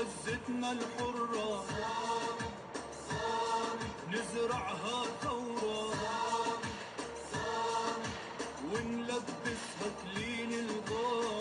غزتنا الحرة نزرعها ثورة ونلبسها كلين الغار.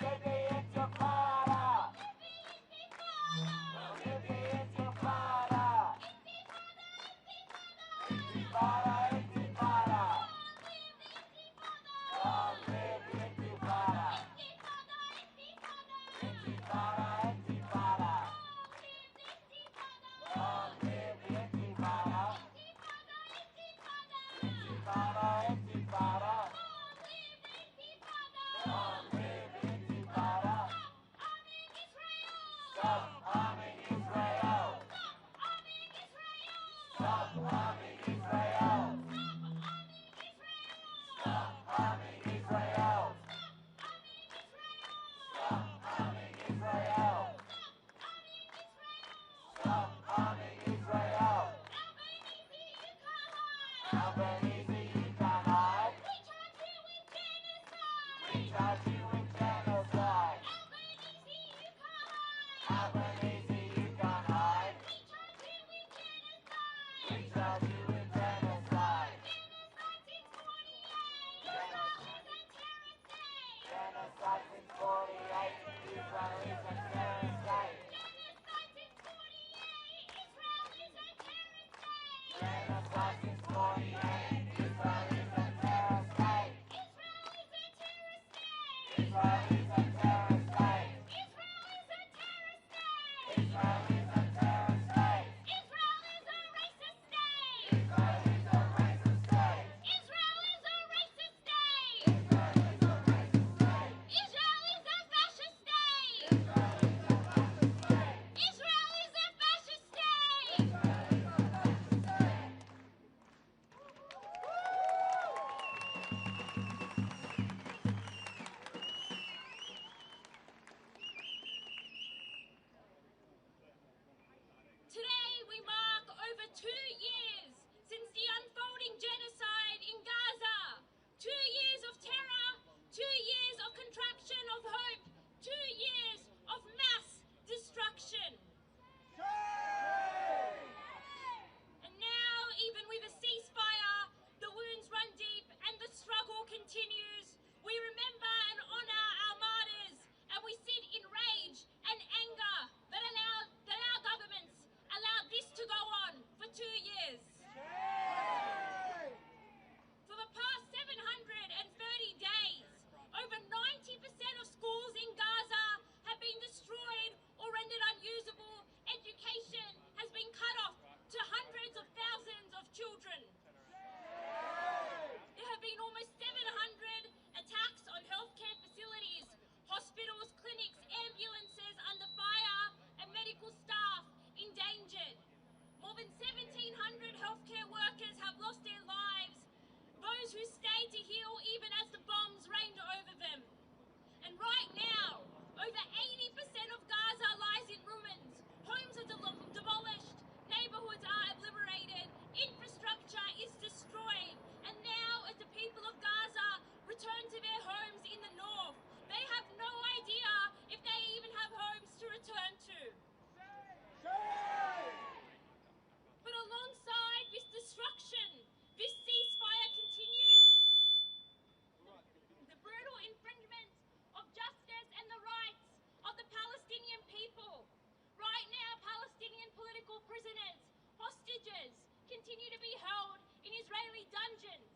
DD Today we mark over 2 years since the unfolding genocide in Gaza. 2 years of terror, 2 years of contraction of hope, 2 years of mass destruction. And now, even with a ceasefire, the wounds run deep and the struggle continues. We remember and honour our martyrs, and we sit in rage and anger that our governments allowed this to go on for 2 years. For the past 730 days, over 90% of schools in Gaza have been destroyed or rendered unusable. Education has been cut off to hundreds of thousands of children. There have been almost 700 attacks on healthcare facilities, hospitals, clinics, ambulances under fire, and medical staff endangered. More than 1,700 healthcare workers have lost their lives, those who stayed to heal even as the bombs rained over them. And right now, over 80% of Gaza lies in ruins. Homes are demolished, neighbourhoods are obliterated, infrastructure is destroyed. And now, as the people of Gaza return to their homes in the north, they have no idea if they even have homes to return to. But alongside this destruction, this ceasefire continues. The brutal infringement of justice and the rights of the Palestinian people. Right now, Palestinian political prisoners, hostages, continue to be held in Israeli dungeons,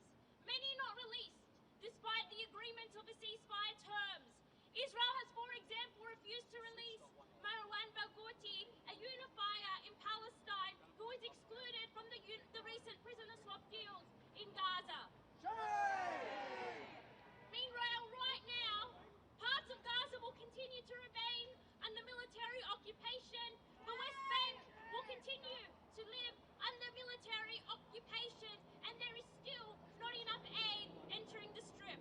many not released, despite the agreement of the ceasefire terms. Israel has, for example, refused to release Marwan Barghouti, a unifier in Palestine who was excluded from the recent prisoner swap deals in Gaza. Meanwhile, right now, parts of Gaza will continue to remain under military occupation. The West Bank will continue to live under military occupation, and there is still not enough aid entering the Strip.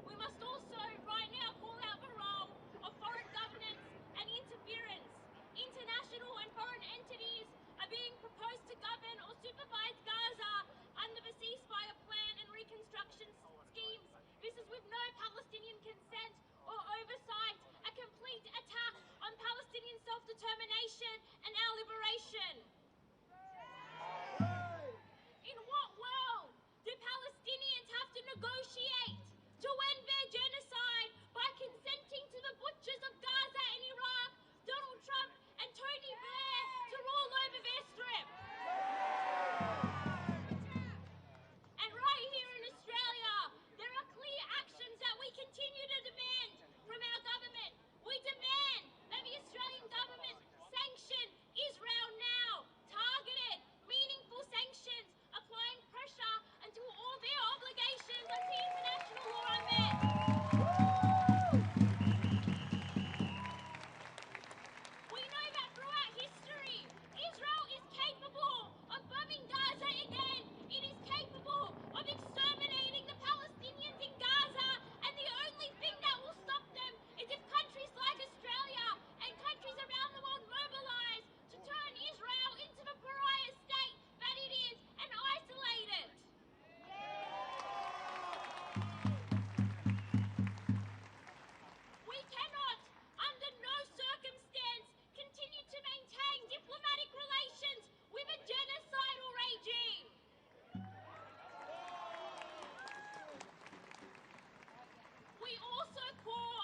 We must also right now call out the role of foreign governance and interference. International and foreign entities are being proposed to govern or supervise Gaza under the ceasefire plan and reconstruction schemes. This is with no Palestinian consent or oversight, a complete attack on Palestinian self-determination and our liberation. In what world do Palestinians have to negotiate to end their genocide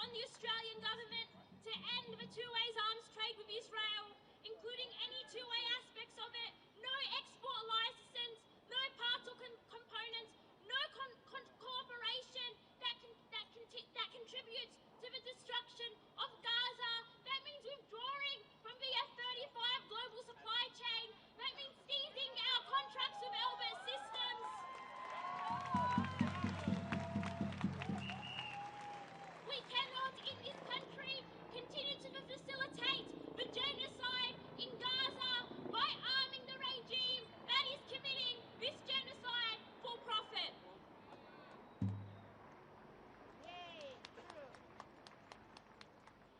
on the Australian government to end the two-way arms trade with Israel, including any two-way aspects of it, no export license, no parts or components, no cooperation that contributes to the destruction of Gaza. That means withdrawing from the F-35 global supply chain. That means seizing our contracts with Elbit Systems. We cannot, in this country, continue to facilitate the genocide in Gaza by arming the regime that is committing this genocide for profit.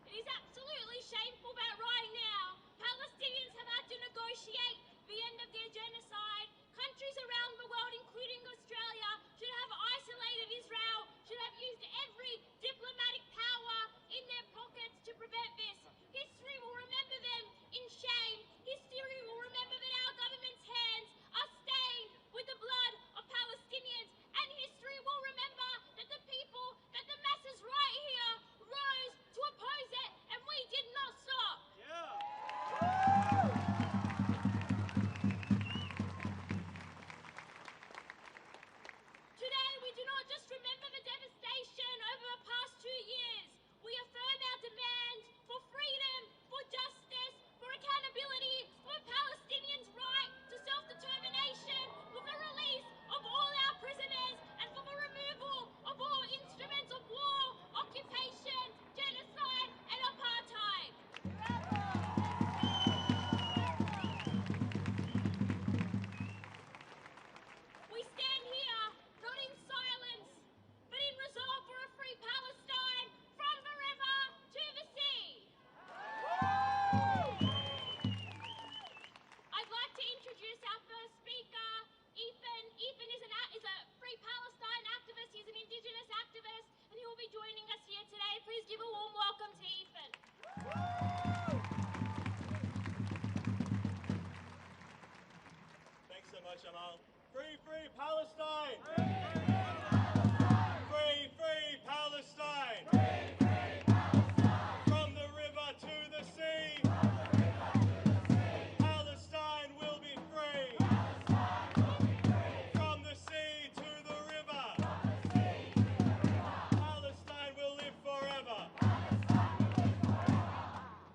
It is absolutely shameful that right now Palestinians have had to negotiate the end of their genocide. Countries around the world, including Australia, should have isolated Israel, should have used every diplomatic power in their pockets to prevent this. History will remember them in shame. History will remember that our government's hands are stained with the blood of Palestinians. And history will remember that the people, that the masses right here rose to oppose it, and we did not stop. Today, we do not just remember the devastation over the past 2 years. We affirm our demand for freedom, for justice, for accountability, for Palestinians' right to self-determination, for the release of all our prisoners, and for the removal of all instruments of war, occupation, genocide, and apartheid. We stand here, not in silence, but in resolve for a free Palestine from the river to the sea. I'd like to introduce our first speaker, Ethan. Ethan is a Free Palestine activist. He's an Indigenous activist, and he will be joining us here today. Please give a warm welcome to Ethan. Thanks so much, Amal. Free, free Palestine! Free, free Palestine! From the river to the sea! Palestine will be free! From the sea to the river! Palestine will live forever!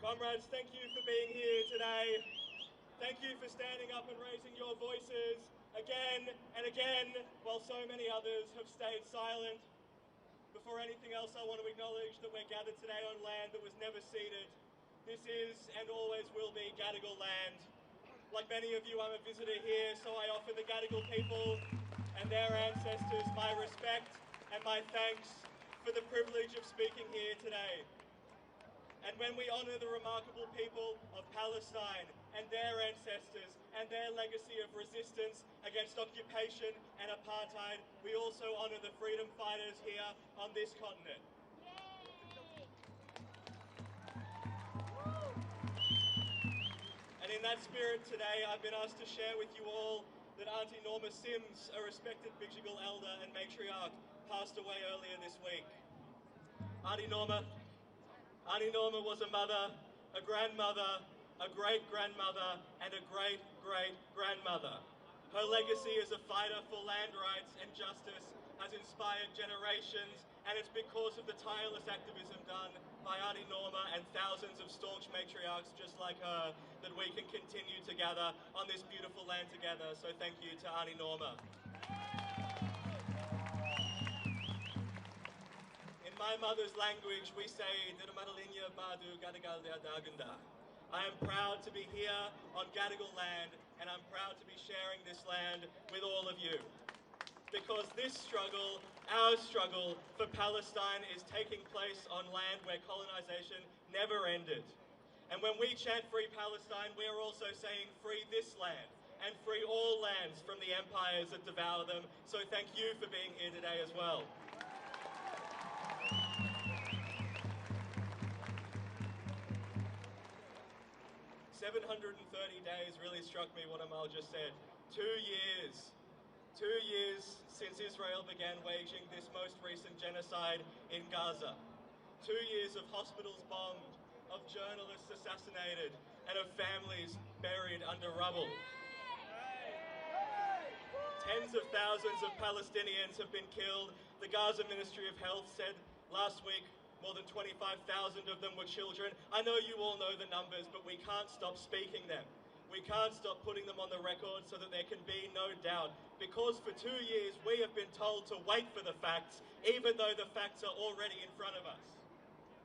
Comrades, thank you for being here today. Thank you for standing up and raising your voices again and again, while so many others have stayed silent. Before anything else, I want to acknowledge that we're gathered today on land that was never ceded. This is and always will be Gadigal land. Like many of you, I'm a visitor here, so I offer the Gadigal people and their ancestors my respect and my thanks for the privilege of speaking here today. And when we honour the remarkable people of Palestine and their ancestors and their legacy of resistance against occupation and apartheid, we also honour the freedom fighters here on this continent. And in that spirit today, I've been asked to share with you all that Auntie Norma Sims, a respected Bidjigal elder and matriarch, passed away earlier this week. Auntie Norma was a mother, a grandmother, a great-grandmother, and a great-great-grandmother. Her legacy as a fighter for land rights and justice has inspired generations, and it's because of the tireless activism done by Auntie Norma and thousands of staunch matriarchs just like her that we can continue to gather on this beautiful land together. So thank you to Auntie Norma. In my mother's language, we say, "Dirmadalinya Badu Gadigal Dagunda." I am proud to be here on Gadigal land, and I'm proud to be sharing this land with all of you. Because this struggle, our struggle for Palestine, is taking place on land where colonisation never ended. And when we chant Free Palestine, we are also saying free this land and free all lands from the empires that devour them. So thank you for being here today as well. 730 days really struck me what Amal just said. 2 years. 2 years since Israel began waging this most recent genocide in Gaza. 2 years of hospitals bombed, of journalists assassinated, and of families buried under rubble. Tens of thousands of Palestinians have been killed. The Gaza Ministry of Health said last week more than 25,000 of them were children. I know you all know the numbers, but we can't stop speaking them. We can't stop putting them on the record so that there can be no doubt. Because for 2 years we have been told to wait for the facts, even though the facts are already in front of us.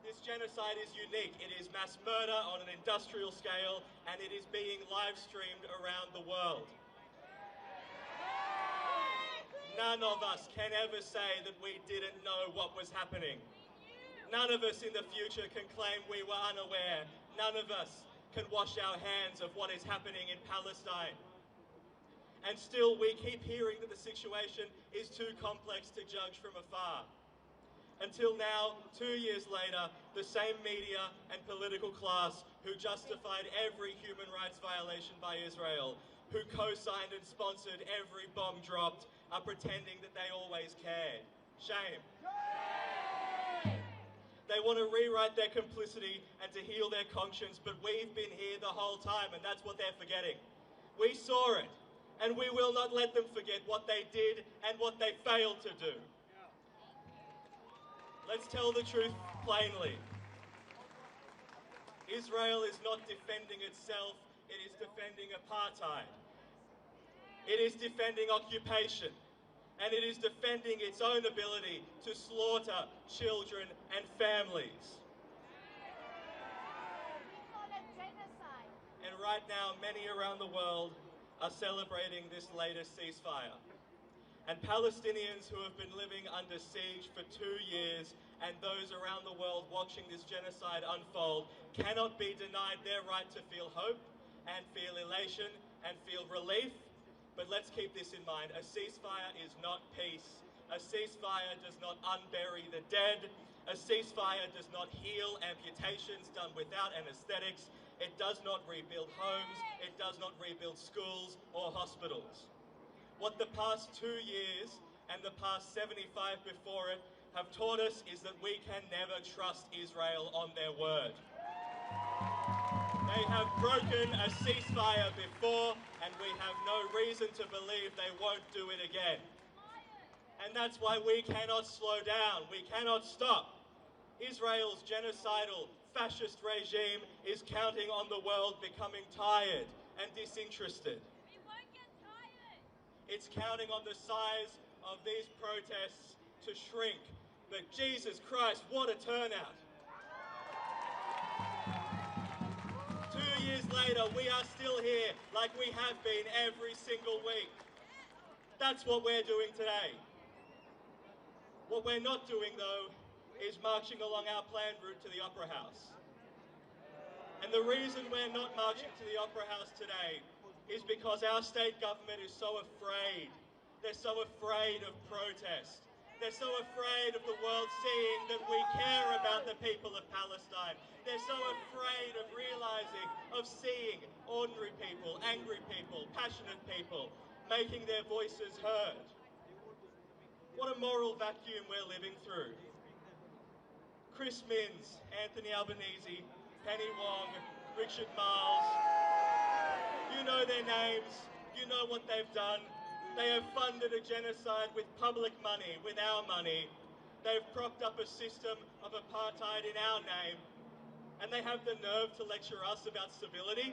This genocide is unique. It is mass murder on an industrial scale, and it is being live streamed around the world. None of us can ever say that we didn't know what was happening. None of us in the future can claim we were unaware. None of us can wash our hands of what is happening in Palestine. And still we keep hearing that the situation is too complex to judge from afar. Until now, 2 years later, the same media and political class who justified every human rights violation by Israel, who co-signed and sponsored every bomb dropped, are pretending that they always cared. Shame. They want to rewrite their complicity and to heal their conscience, but we've been here the whole time, and that's what they're forgetting. We saw it, and we will not let them forget what they did and what they failed to do. Let's tell the truth plainly. Israel is not defending itself, it is defending apartheid. It is defending occupation. And it is defending its own ability to slaughter children and families. And right now, many around the world are celebrating this latest ceasefire. And Palestinians who have been living under siege for 2 years, and those around the world watching this genocide unfold, cannot be denied their right to feel hope and feel elation and feel relief. But let's keep this in mind. A ceasefire is not peace. A ceasefire does not unbury the dead. A ceasefire does not heal amputations done without anesthetics. It does not rebuild homes. It does not rebuild schools or hospitals. What the past 2 years and the past 75 before it have taught us is that we can never trust Israel on their word. They have broken a ceasefire before, and we have no reason to believe they won't do it again. And that's why we cannot slow down. We cannot stop. Israel's genocidal fascist regime is counting on the world becoming tired and disinterested. We won't get tired. It's counting on the size of these protests to shrink. But Jesus Christ, what a turnout. 2 years later, we are still here like we have been every single week. That's what we're doing today. What we're not doing, though, is marching along our planned route to the Opera House. And the reason we're not marching to the Opera House today is because our state government is so afraid. They're so afraid of protest. They're so afraid of the world seeing that we care about the people of Palestine. They're so afraid of realizing, of seeing ordinary people, angry people, passionate people, making their voices heard. What a moral vacuum we're living through. Chris Minns, Anthony Albanese, Penny Wong, Richard Miles, you know their names, you know what they've done. They have funded a genocide with public money, with our money. They've propped up a system of apartheid in our name. And they have the nerve to lecture us about civility.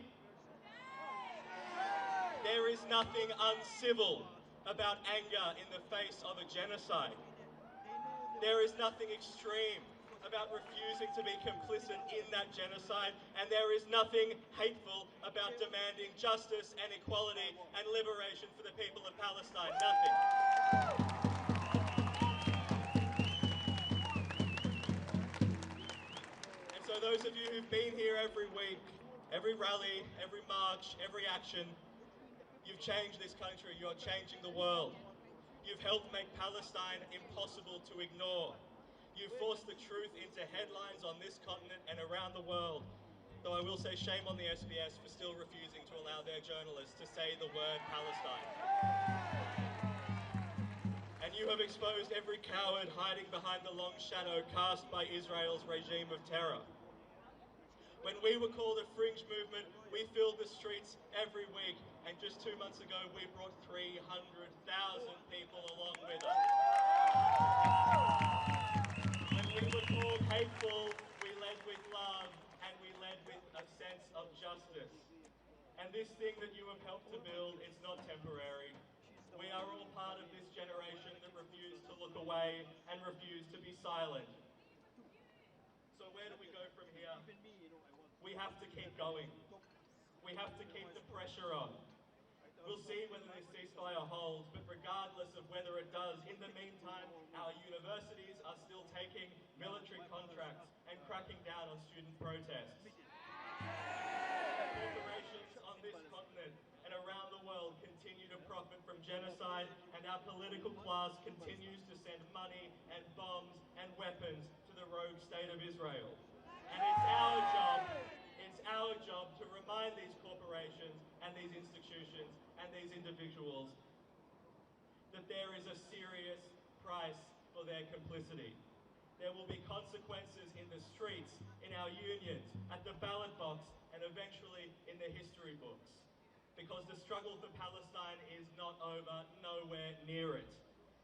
There is nothing uncivil about anger in the face of a genocide. There is nothing extreme about refusing to be complicit in that genocide, and there is nothing hateful about demanding justice and equality and liberation for the people of Palestine. Nothing. And so those of you who've been here every week, every rally, every march, every action, you've changed this country, you're changing the world. You've helped make Palestine impossible to ignore. You've forced the truth into headlines on this continent and around the world. Though I will say shame on the SBS for still refusing to allow their journalists to say the word Palestine. And you have exposed every coward hiding behind the long shadow cast by Israel's regime of terror. When we were called a fringe movement, we filled the streets every week, and just 2 months ago we brought 300,000 people along with us. When we were called hateful, we led with love, and we led with a sense of justice. And this thing that you have helped to build is not temporary. We are all part of this generation that refused to look away and refused to be silent. So where do we go from here? We have to keep going. We have to keep the pressure on. We'll see whether this ceasefire holds, but regardless of whether it does, in the meantime, our universities are still taking military contracts and cracking down on student protests. Corporations on this continent and around the world continue to profit from genocide, and our political class continues to send money and bombs and weapons to the rogue state of Israel. And it's our job to remind these corporations and these institutions and these individuals that there is a serious price for their complicity. There will be consequences in the streets, in our unions, at the ballot box, and eventually in the history books. Because the struggle for Palestine is not over, nowhere near it.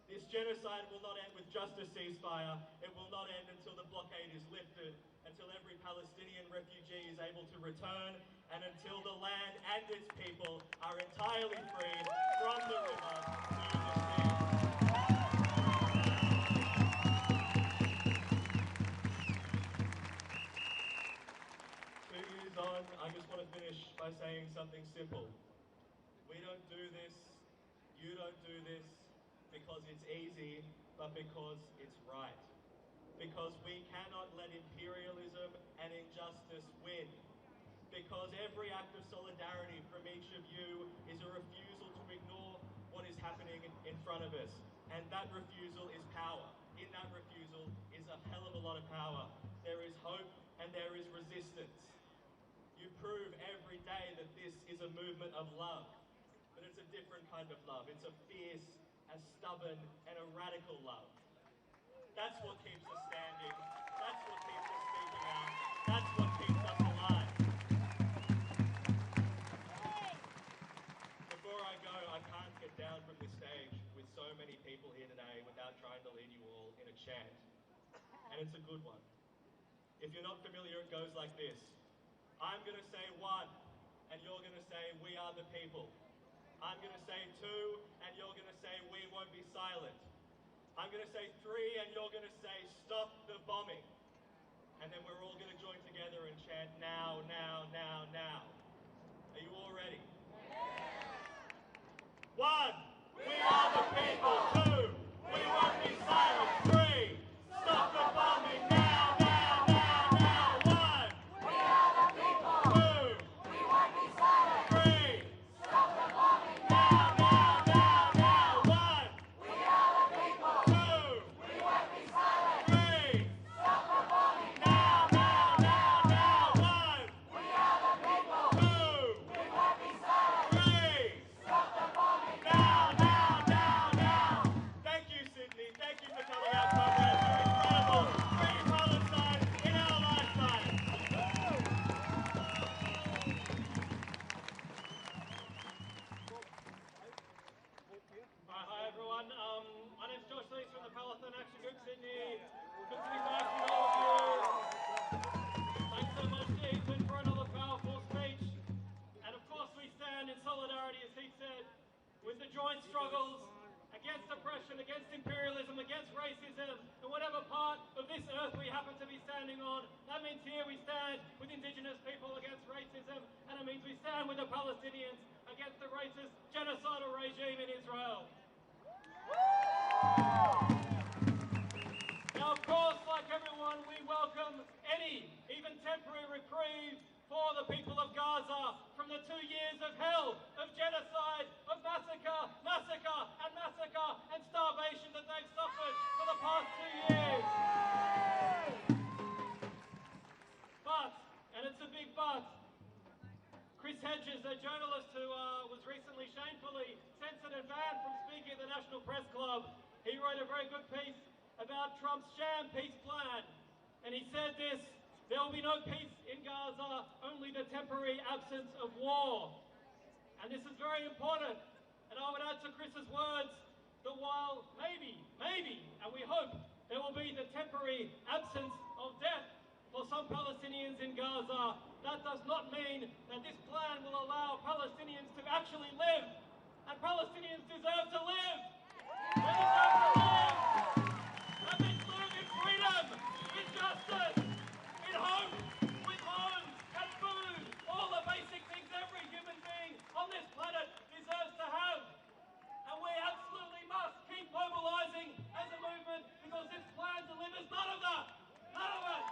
This genocide will not end with just a ceasefire. It will not end until the blockade is lifted, until every Palestinian refugee is able to return, and until the land and its people are entirely freed from the river to the sea. 2 years on, I just want to finish by saying something simple. We don't do this, you don't do this because it's easy, but because it's right. Because we cannot let imperialism and injustice win. Because every act of solidarity from each of you is a refusal to ignore what is happening in front of us. And that refusal is power. In that refusal is a hell of a lot of power. There is hope and there is resistance. You prove every day that this is a movement of love. But it's a different kind of love. It's a fierce, a stubborn, and a radical love. That's what keeps us standing. That's what keeps us speaking out. That's what keeps us alive. Before I go, I can't get down from this stage with so many people here today without trying to lead you all in a chant. And it's a good one. If you're not familiar, it goes like this. I'm going to say one, and you're going to say, we are the people. I'm going to say two, and you're going to say, we won't be silent. I'm going to say three, and you're going to say, stop the bombing. And then we're all going to join together and chant, now, now, now, now. Are you all ready? One, we are the people. Two, we won't be silent. Three, stop the bombing. Now, now, now, now. One, we are the people. Two, we won't be silent. Three, stop the bombing. Now, now, now, now. One, we are the people. Two, we won't be silent. Three, stop the bombing. Now, now, now, now. One, we are the people. Two, we won't be silent. Three, stop the bombing. Now, now, now, now. Thank you, Sydney. Thank you for coming out, comrades. You're incredible. Free Palestine in our lifetime. Hi everyone. My name's Josh Lees from the Palestine Action Group, Sydney. Good to be back with all of you. Thanks so much to Ethan for another powerful speech. And of course we stand in solidarity, as he said, with the joint struggles against oppression, against imperialism, against racism, and whatever part of this earth we happen to be standing on. That means here we stand with Indigenous people against racism, and it means we stand with the Palestinians against the racist genocidal regime in Israel. Now, of course, like everyone, we welcome any, even temporary reprieve for the people of Gaza from the 2 years of hell, of genocide, of massacre, massacre, and massacre, and starvation that they've suffered for the past 2 years. But, and it's a big but, Chris Hedges, a journalist who was recently shamefully censored and banned from speaking at the National Press Club, he he wrote a very good piece about Trump's sham peace plan. And he said this: there will be no peace in Gaza, only the temporary absence of war. And this is very important. And I would add to Chris's words that while maybe, and we hope, there will be the temporary absence of death for some Palestinians in Gaza, that does not mean that this plan will allow Palestinians to actually live. And Palestinians deserve to live. They deserve to live. That means live in freedom, in justice, in hope, with homes and food, all the basic things every human being on this planet deserves to have. And we absolutely must keep mobilizing as a movement, because this plan delivers none of that. None of it.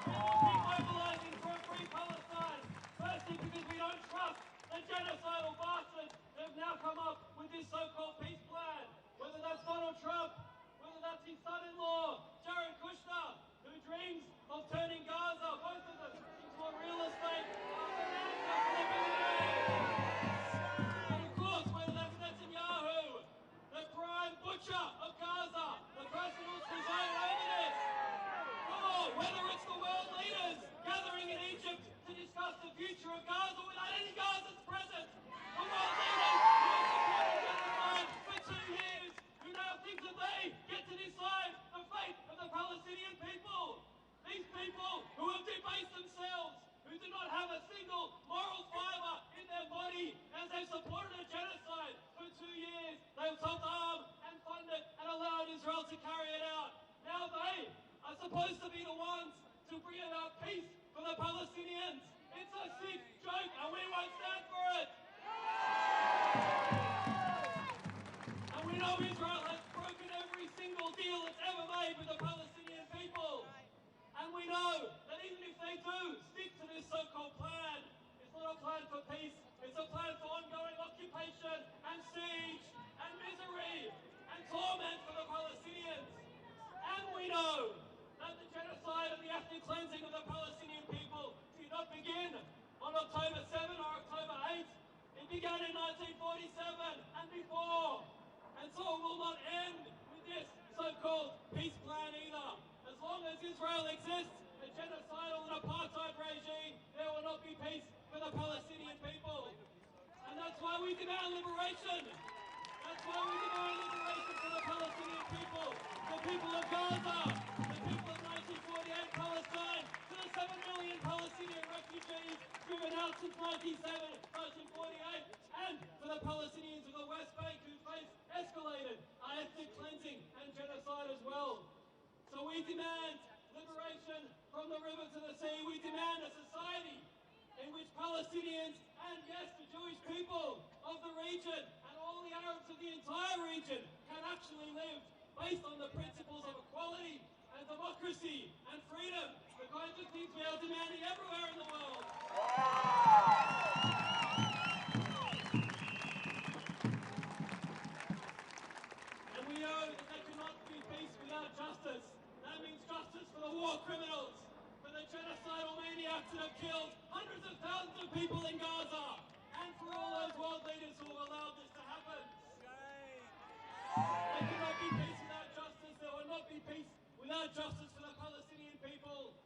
We will keep mobilizing for a free Palestine. Firstly, because we don't trust the genocidal bastards that have now come up with this so-called peace plan. Whether that's Donald Trump, whether that's his son-in-law, Jared Kushner, who dreams of turning Gaza, both of them, into a real estate finance company. And of course, whether that's Netanyahu, the prime butcher of Gaza, the person who's presided over this. Or whether it's the world leaders gathering in Egypt to discuss the future of Gaza without any Gazans present. The world leaders who have supported genocide for 2 years, who now think that they get to decide the fate of the Palestinian people. These people who have debased themselves, who do not have a single moral fibre in their body, as they've supported a genocide for 2 years. They've helped arm and fund it and allowed Israel to carry it out. Now they are supposed to be the ones to bring about peace for the Palestinians. It's a sick joke and we won't stand for it. And we know Israel has broken every single deal it's ever made with the Palestinian people. And we know that even if they do stick to this so-called plan, it's not a plan for peace, it's a plan for ongoing occupation and siege and misery and torment for the Palestinians. And we know that the genocide and the ethnic cleansing of the Palestinian people did not begin on October 7 or October 8. It began in 1947 and before. And so it will not end with this so-called peace plan either. As long as Israel exists, a genocidal and apartheid regime, there will not be peace for the Palestinian people. And that's why we demand liberation. That's why we demand liberation for the Palestinian people, the people of Gaza, the people of 1948 Palestine, to the 7 million Palestinian refugees driven out since 1948, and for the Palestinians of the West Bank who face escalated ethnic cleansing and genocide as well. So we demand liberation from the river to the sea. We demand a society in which Palestinians and, yes, the Jewish people of the region and all the Arabs of the entire region can actually live based on the principles of equality and democracy and freedom, the kinds of things we are demanding everywhere in the world. And we know that there cannot be peace without justice. That means justice for the war criminals, for the genocidal maniacs that have killed hundreds of thousands of people in Gaza, and for all those world leaders who have allowed this to happen. There cannot be peace without justice. There will not be peace without justice for the Palestinian people.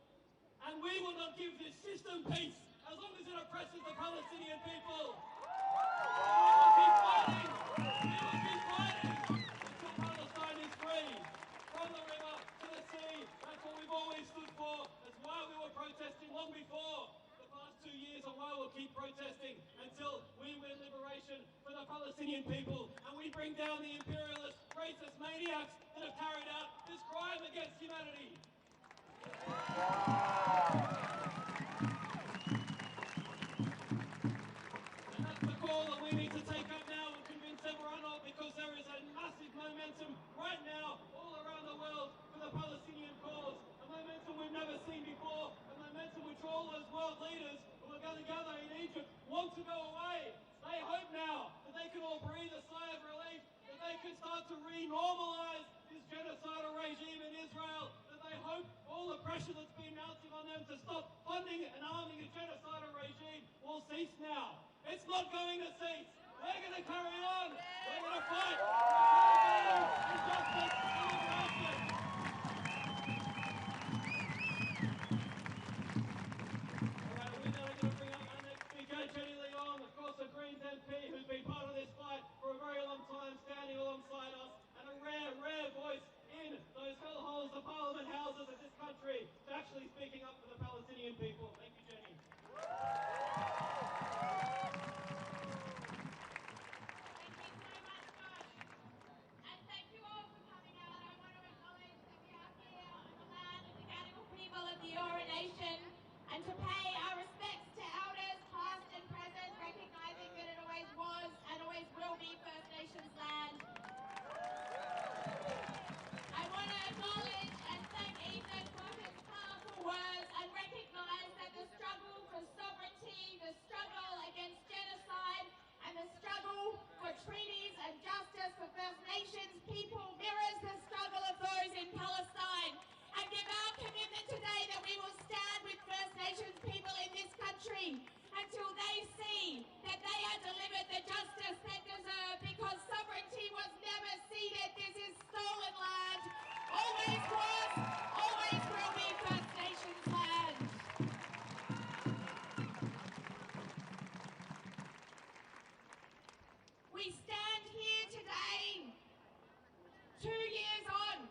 And we will not give this system peace as long as it oppresses the Palestinian people. We will keep fighting. We will keep fighting until Palestine is free. From the river to the sea. That's what we've always stood for. That's why we were protesting long before the past 2 years, and why we'll keep protesting until we win liberation for the Palestinian people and we bring down the imperialist, racist maniacs that have carried out this crime against humanity. And that's the call that we need to take up now and convince everyone of, because there is a massive momentum right now all around the world for the Palestinian cause. A momentum we've never seen before, a momentum which all those world leaders who are going to gather in Egypt want to go away. They hope now that they can all breathe a sigh of relief, that they can start to re-normalize this genocidal regime in Israel, that they hope all the pressure that's been mounting on them to stop funding and arming a genocidal regime will cease now. It's not going to cease. We're going to carry on. We're going to fight for injustice and liberation. Alright, we're now going to bring up our next speaker, Jenny Leong, of course a Greens MP who's been part of this fight for a very long time, standing alongside us, and a rare voice in those hellholes, the parliament houses of this country, actually speaking up for the Palestinian people. Thank you, Jenny. And thank you all for coming out. I want to acknowledge that we are here on the land of the Gadigal people of the Eora Nation and to pay our respects to elders past and present, recognising that it always was and always will be First Nations land. I want to acknowledge and thank Ethan for his powerful words and recognise that the struggle for sovereignty, the struggle against genocide and the struggle for treaties and justice for First Nations people mirrors the struggle of those in Palestine, and give our commitment today that we will stand with First Nations people in this country until they see that they are delivered the justice they deserve, because sovereignty was never ceded. This is stolen land, always was, always will be First Nations land. We stand here today, 2 years on.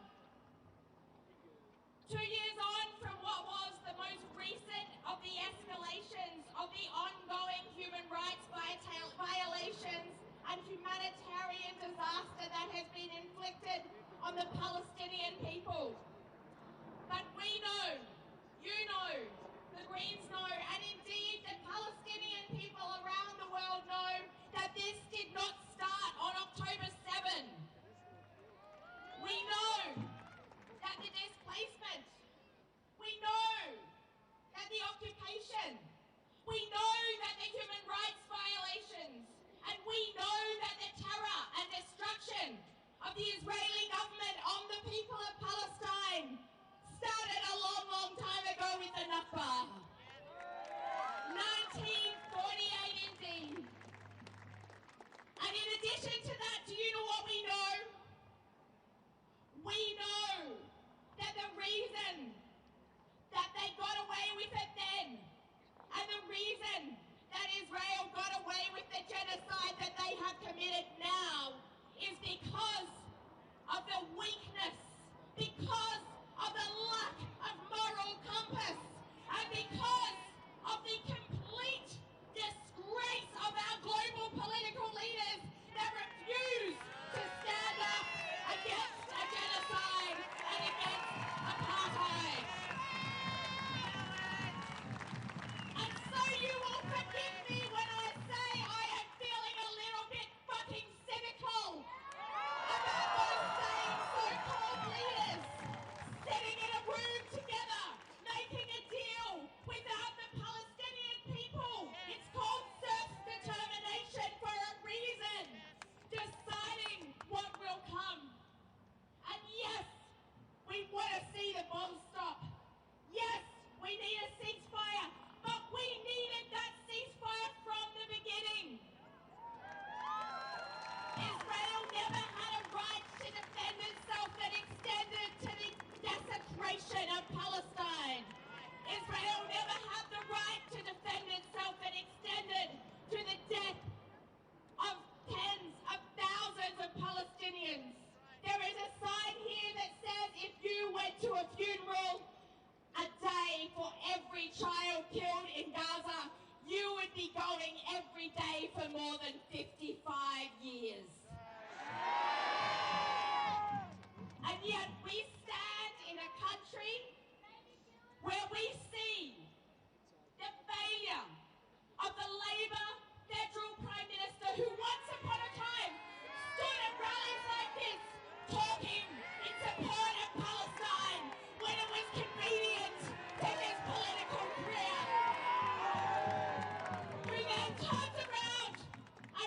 2 years on from what was the most recent of the escalations of the ongoing human rights violations and humanitarian disaster that has been inflicted on the Palestinian people. But we know, you know, the Greens know, and indeed the Palestinian people around the world know that this did not start on October 7. We know that the displacement, we know that the occupation, we know that the human rights violations, and we know that the terror and destruction of the Israeli government on the people of Palestine started a long time ago with the Nakba. 1948 indeed. And in addition to that, do you know what we know? We know that the reason that they got away with it then, and the reason that Israel got away with the genocide that they have committed now, is because of the weakness, because of the lack of moral compass, and because of the complete disgrace of our global political leaders that refuse to stand up against a genocide and against apartheid. And so you will forgive me when I say I am feeling a little bit fucking cynical about those same so-called leaders sitting in a room together, making a deal without the Palestinian people. It's called self-determination for a reason, deciding what will come. And yes, we want to see the bombs stop. Yes, we need a ceasefire, but we needed that ceasefire from the beginning. Israel never had a right to defend itself that extended to the desecration of Palestine. Israel never had the right to defend itself that extended to the death of tens of thousands of Palestinians. There is a sign here that says if you went to a funeral a day for every child killed in Gaza, you would be going every day for more than 55 years. And yet we stand in a country where we see the failure of the Labour federal Prime Minister, who once upon a time stood at rallies like this talking in support of Palestine when it was convenient to his political career, who then turns around and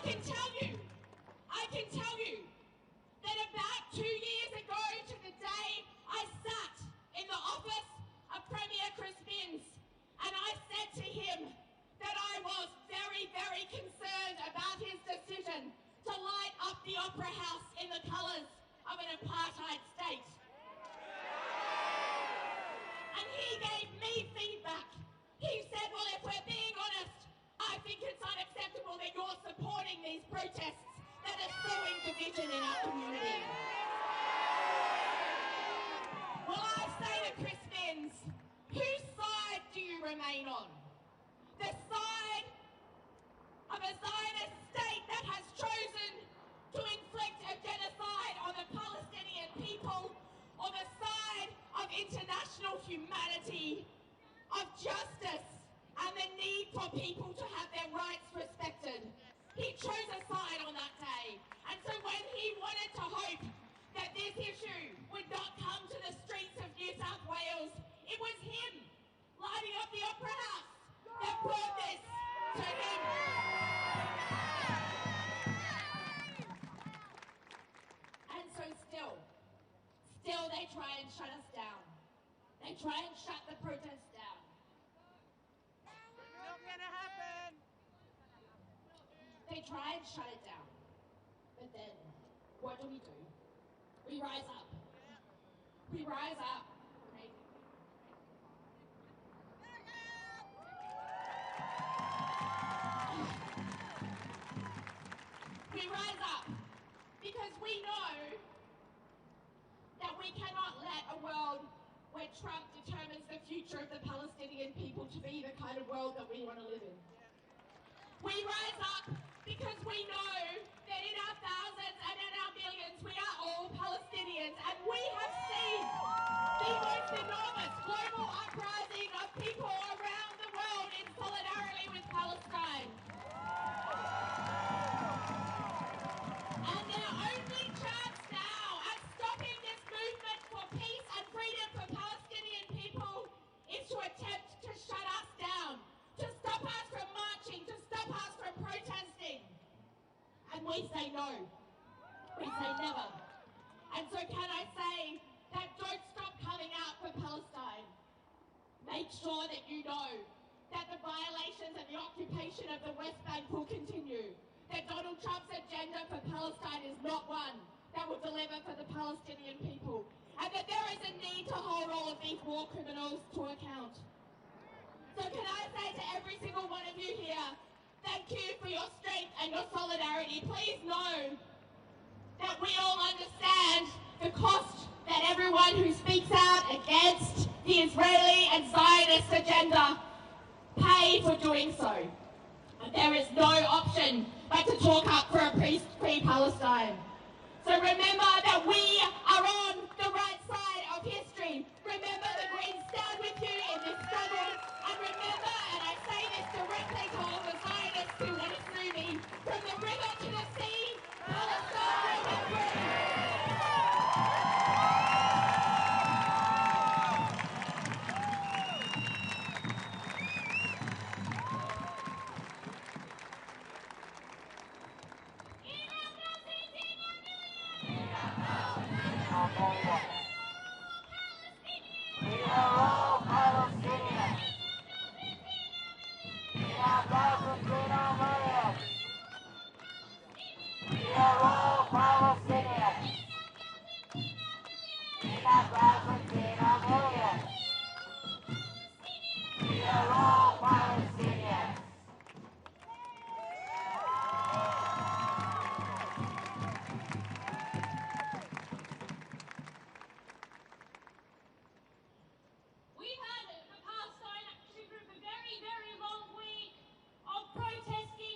I can tell you that about 2 years ago to the day I sat in the office of Premier Chris Minns and I said to him that I was very, very concerned about his decision to light up the Opera House in the colours of an apartheid state. And he gave me feedback. He said, well, if we're being honest, I think it's unacceptable that you're supporting these protests that are sowing division in our community. Well, I say to Chris Minns, whose side do you remain on? The side of a Zionist state that has chosen to inflict a genocide on the Palestinian people, or the side of international humanity, of justice, and the need for people to have their rights respected? He chose a side on that day. And so when he wanted to hope that this issue would not come to the streets of New South Wales, it was him lighting up the Opera House that brought this to him. And so still they try and shut us down. They try and shut the protests down. Not gonna happen. They try and shut it down. But then, what do? We rise up. We rise up. We rise up because we know that we cannot let a world where Trump determines the future of the Palestinian people to be the kind of world that we want to live in. We rise up because we know that in our thousands and in our millions, we are all Palestinians, and we have seen the most enormous global uprising of people around the world in solidarity with Palestine. And their only chance now at stopping this movement for peace and freedom for Palestinian people is to attempt to shut us down, to stop us from marching, to stop us from protesting. And we say no. We say never. And so can I say that don't stop coming out for Palestine. Make sure that you know that the violations and the occupation of the West Bank will continue. That Donald Trump's agenda for Palestine is not one that will deliver for the Palestinian people. And that there is a need to hold all of these war criminals to account. So can I say to every single one of you here, thank you for your strength and your solidarity. Please know that we all understand the cost that everyone who speaks out against the Israeli and Zionist agenda pay for doing so. And there is no option but to talk up for a free Palestine. So remember that we are on the right side of history. Remember the Greens stand with you in this struggle. And remember, and I say this directly to all the Zionists who want to sue me, from the river to the sea, Palestine will be free. We had the Palestine Action Group a very, very long week of protesting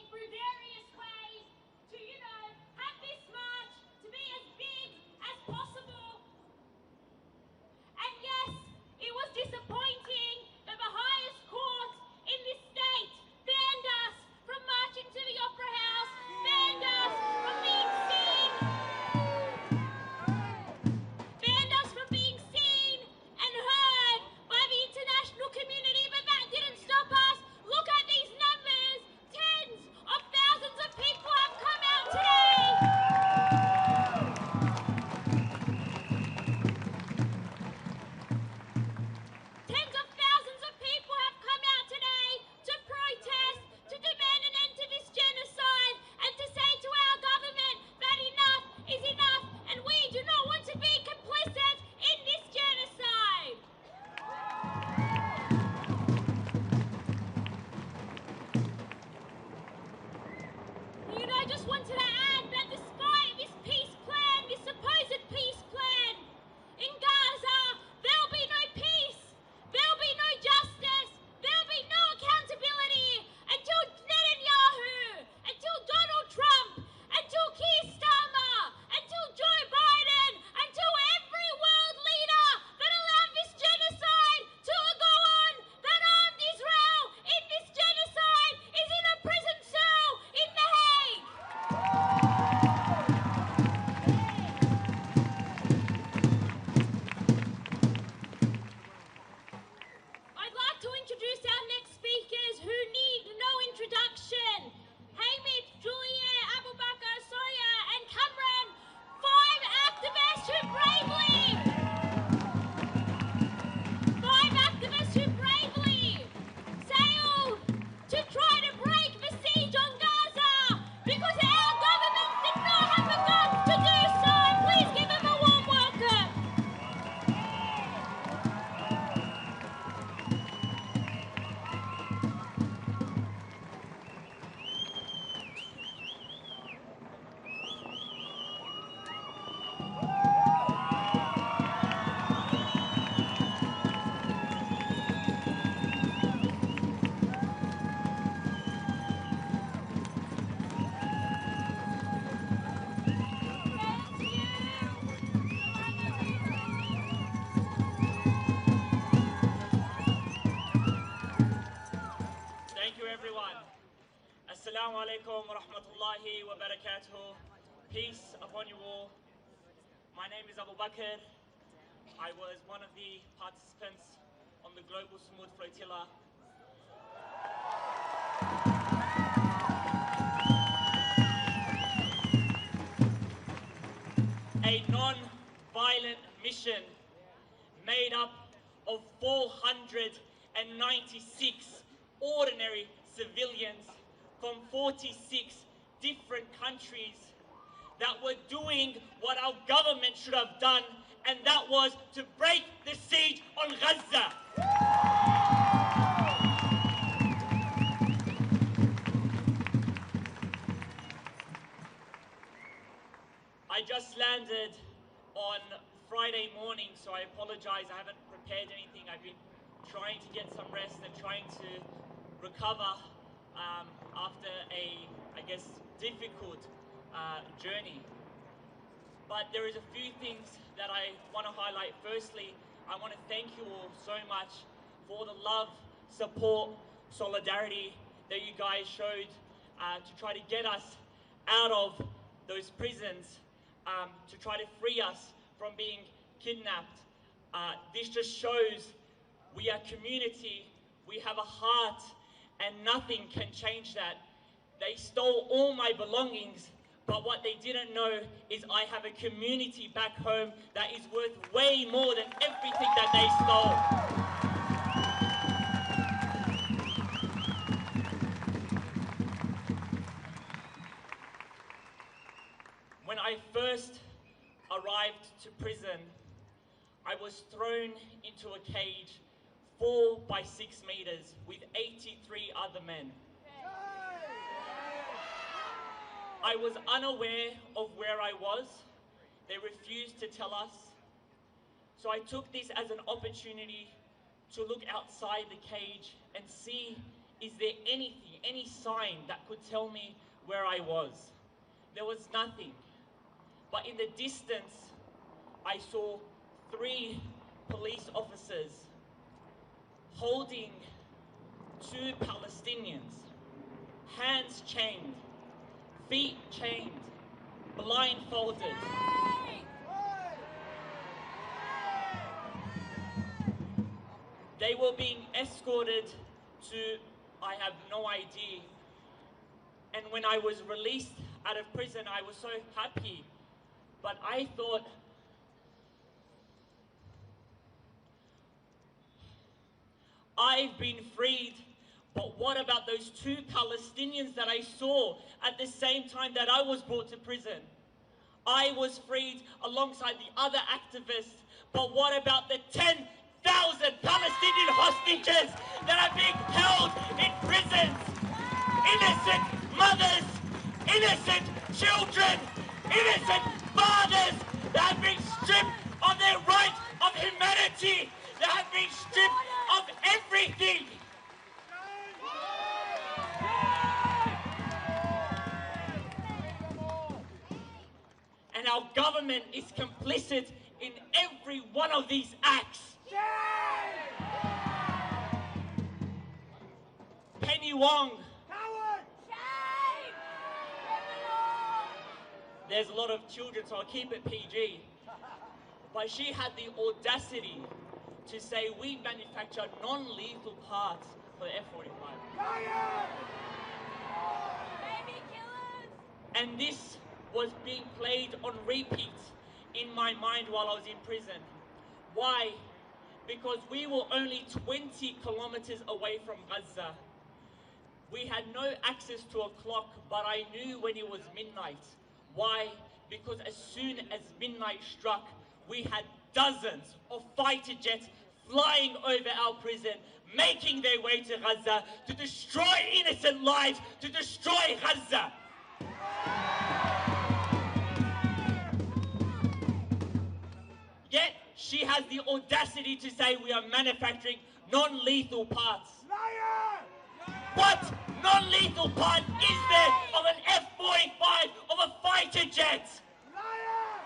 Assalamu alaikum wa rahmatullahi wa barakatuh. Peace upon you all. My name is Abu Bakr. I was one of the participants on the Global Smooth Flotilla. A non-violent mission made up of 496 ordinary civilians from 46 different countries that were doing what our government should have done, and that was to break the siege on Gaza. I just landed on Friday morning, so I apologize. I haven't prepared anything. I've been trying to get some rest and trying to recover after a, I guess, difficult journey. But there is a few things that I want to highlight. Firstly, I want to thank you all so much for the love, support, solidarity that you guys showed to try to get us out of those prisons, to try to free us from being kidnapped. This just shows we are community, we have a heart, and nothing can change that. They stole all my belongings, but what they didn't know is I have a community back home that is worth way more than everything that they stole. When I first arrived to prison, I was thrown into a cage 4 by 6 meters with 83 other men. I was unaware of where I was. They refused to tell us. So I took this as an opportunity to look outside the cage and see, is there anything, any sign that could tell me where I was? There was nothing. But in the distance, I saw 3 police officers holding 2 Palestinians, hands chained, feet chained, blindfolded. They were being escorted to, I have no idea. And when I was released out of prison, I was so happy. But I thought, I've been freed, but what about those 2 Palestinians that I saw at the same time that I was brought to prison? I was freed alongside the other activists, but what about the 10,000 Palestinian hostages that are being held in prisons? Innocent mothers, innocent children, innocent fathers that have been stripped of their right of humanity, that have been stripped of everything. And our government is complicit in every one of these acts. Penny Wong. There's a lot of children, so I'll keep it PG. But she had the audacity to say we manufacture non-lethal parts for the F-45. Baby killers! And this was being played on repeat in my mind while I was in prison. Why? Because we were only 20 kilometers away from Gaza. We had no access to a clock, but I knew when it was midnight. Why? Because as soon as midnight struck, we had dozens of fighter jets flying over our prison, making their way to Gaza to destroy innocent lives, to destroy Gaza. Yet, she has the audacity to say we are manufacturing non-lethal parts. Liar! What non-lethal part is there of an F-45, of a fighter jet? Liar!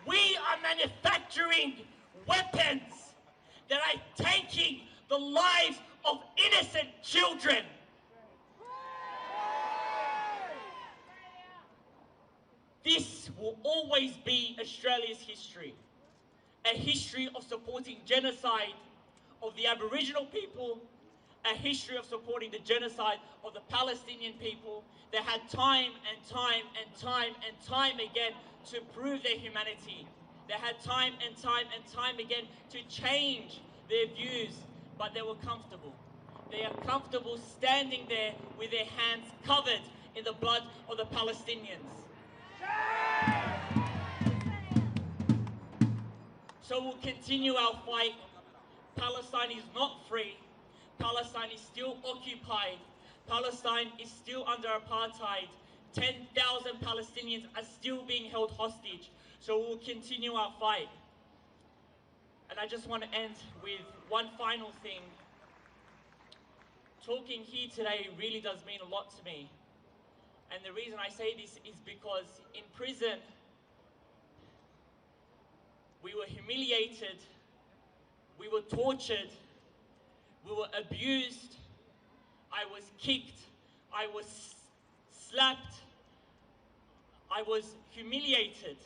We are manufacturing weapons that are taking the lives of innocent children. This will always be Australia's history. A history of supporting genocide of the Aboriginal people, a history of supporting the genocide of the Palestinian people. They had time and time and time and time again to prove their humanity. They had time and time and time again to change their views, but they were comfortable. They are comfortable standing there with their hands covered in the blood of the Palestinians. So we'll continue our fight. Palestine is not free. Palestine is still occupied. Palestine is still under apartheid. 10,000 Palestinians are still being held hostage. So we'll continue our fight. And I just want to end with one final thing. Talking here today really does mean a lot to me. And the reason I say this is because in prison, we were humiliated, we were tortured, we were abused, I was kicked, I was slapped, I was humiliated.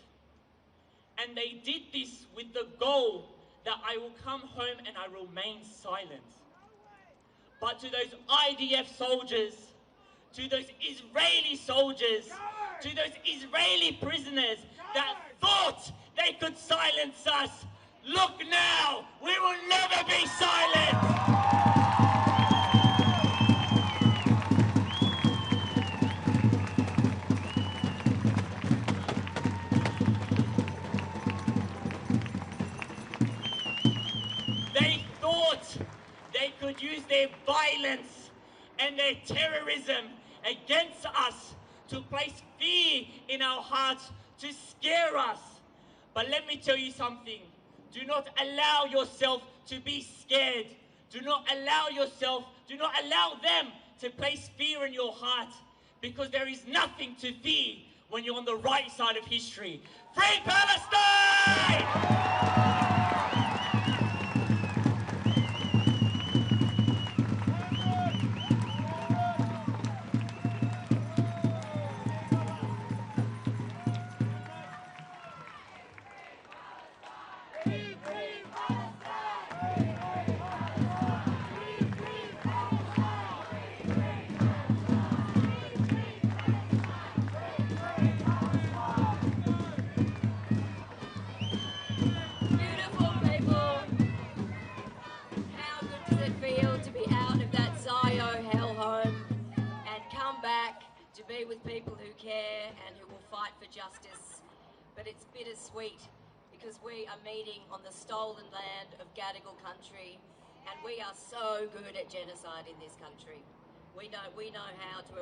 And they did this with the goal that I will come home and I remain silent. But to those IDF soldiers, to those Israeli soldiers, to those Israeli prisoners that thought they could silence us, look now, we will never be silent! They thought they could use their violence and their terrorism against us to place fear in our hearts, to scare us. But let me tell you something. Do not allow yourself to be scared. Do not allow yourself, do not allow them to place fear in your heart, because there is nothing to fear when you're on the right side of history. Free Palestine! Beautiful people, how good does it feel to be out of that Zio hellhole and come back to be with people who care and who will fight for justice? But it's bittersweet because we are meeting on the stolen land of Gadigal country, and we are so good at genocide in this country. We know how to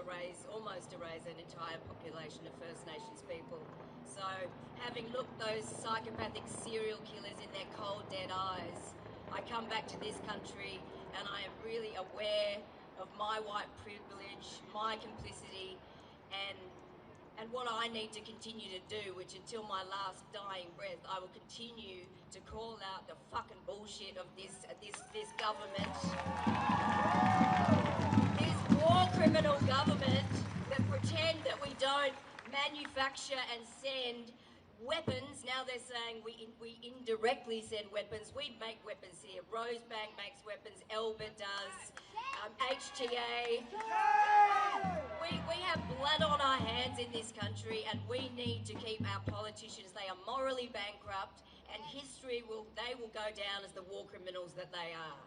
almost erase an entire population of First Nations people. So, having looked those psychopathic serial killers in their cold, dead eyes, I come back to this country and I am really aware of my white privilege, my complicity, and what I need to continue to do, which until my last dying breath, I will continue to call out the fucking bullshit of this government. This war criminal government that pretend that we don't manufacture and send weapons. Now they're saying we indirectly send weapons. We make weapons here. Rosebank makes weapons. Elba does. HTA. We have blood on our hands in this country, and we need to keep our politicians. They are morally bankrupt, and history they will go down as the war criminals that they are.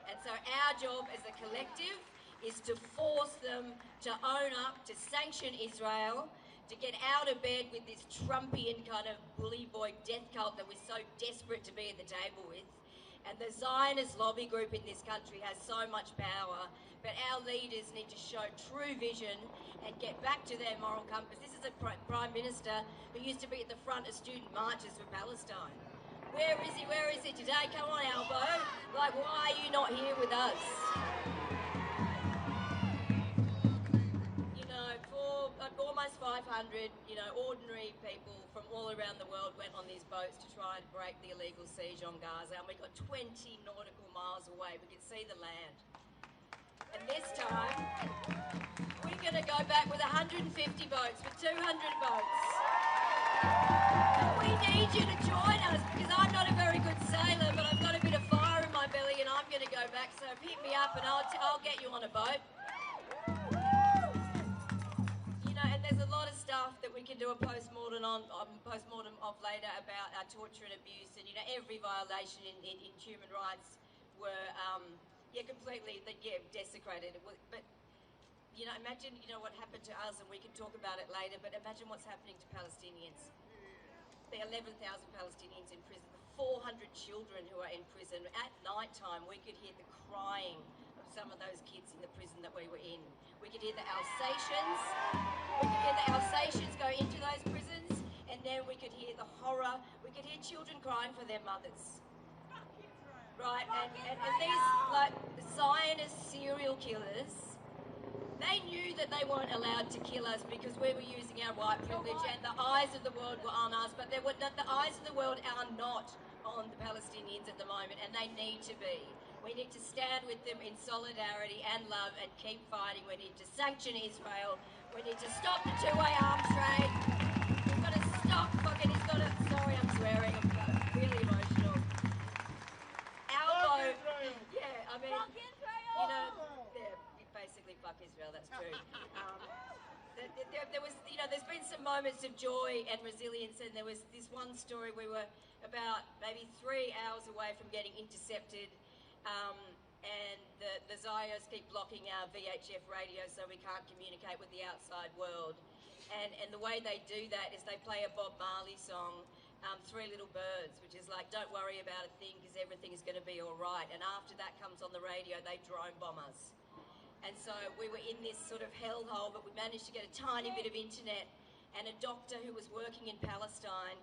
And so our job as a collective is to force them to own up, to sanction Israel, to get out of bed with this Trumpian kind of bully boy death cult that we're so desperate to be at the table with. And the Zionist lobby group in this country has so much power, but our leaders need to show true vision and get back to their moral compass. This is a Prime Minister who used to be at the front of student marches for Palestine. Where is he? Where is he today? Come on, Albo. Like, why are you not here with us? For almost 500, ordinary people from all around the world went on these boats to try and break the illegal siege on Gaza, and we got 20 nautical miles away. We could see the land. And this time, we're going to go back with 150 boats, with 200 boats. We need you to join us because I'm not a very good sailor, but I've got a bit of fire in my belly and I'm going to go back. So hit me up and I'll get you on a boat. You know, and there's a lot of stuff that we can do a postmortem of later about torture and abuse, and you know every violation in human rights were completely desecrated. But you know, imagine what happened to us, and we can talk about it later. But imagine what's happening to Palestinians. There are 11,000 Palestinians in prison, the 400 children who are in prison. At night time, we could hear the crying of some of those kids in the prison that we were in. We could hear the Alsatians. We could hear the Alsatians go into those prisons, and then we could hear the horror. We could hear children crying for their mothers. Right, and these like Zionist serial killers, they knew that they weren't allowed to kill us because we were using our white privilege and the eyes of the world were on us, but the eyes of the world are not on the Palestinians at the moment, and they need to be. We need to stand with them in solidarity and love and keep fighting. We need to sanction Israel. We need to stop the two-way arms trade. We've got to stop fucking, sorry I'm swearing, I'm really emotional. Our vote, yeah, I mean, you know, basically fuck Israel, that's true. There was, there's been some moments of joy and resilience, and there was this one story we were about maybe 3 hours away from getting intercepted, and the Zionists keep blocking our VHF radio so we can't communicate with the outside world. And the way they do that is they play a Bob Marley song, Three Little Birds, which is like, don't worry about a thing because everything is going to be all right. And after that comes on the radio, they drone bomb us. And so we were in this sort of hellhole, but we managed to get a tiny bit of internet, and a doctor who was working in Palestine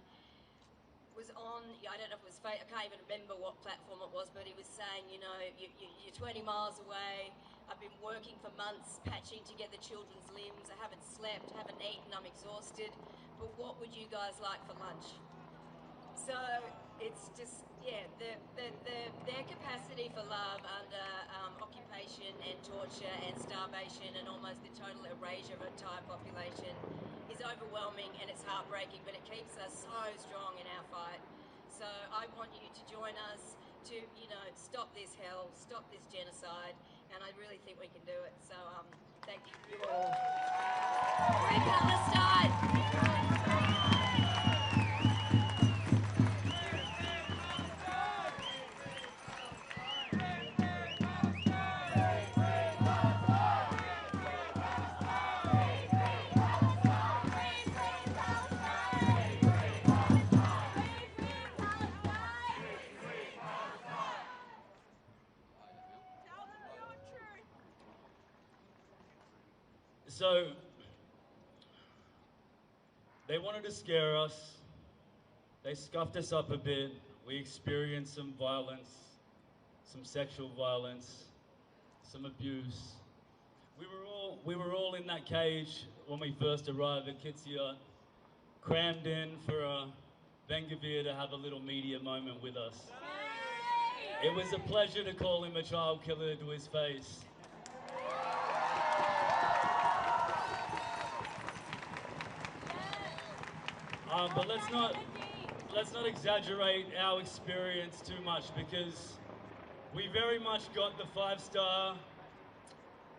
was on, I don't know if it was, I can't even remember what platform it was, but he was saying, you know, you're 20 miles away, I've been working for months patching together children's limbs, I haven't slept, haven't eaten, I'm exhausted, but what would you guys like for lunch? So it's just, yeah, their capacity for love under occupation and torture and starvation and almost the total erasure of an entire population is overwhelming, and it's heartbreaking, but it keeps us so strong in our fight. So I want you to join us to, you know, stop this hell, stop this genocide, and I really think we can do it. So thank you all. Free Palestine! So, they wanted to scare us, they scuffed us up a bit, we experienced some violence, some sexual violence, some abuse. We were all in that cage when we first arrived at Nicosia, crammed in for Ben-Gvir to have a little media moment with us. It was a pleasure to call him a child killer to his face. But let's not exaggerate our experience too much, because we very much got the 5-star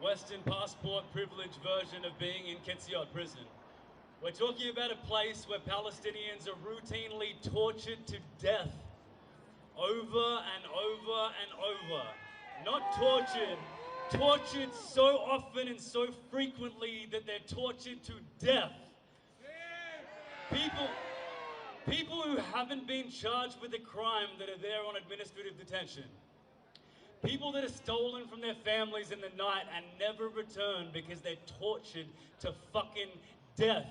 Western passport privilege version of being in Nicosia prison. We're talking about a place where Palestinians are routinely tortured to death over and over and over. Not tortured, tortured so often and so frequently that they're tortured to death. People who haven't been charged with a crime that are there on administrative detention. People that are stolen from their families in the night and never return because they're tortured to fucking death.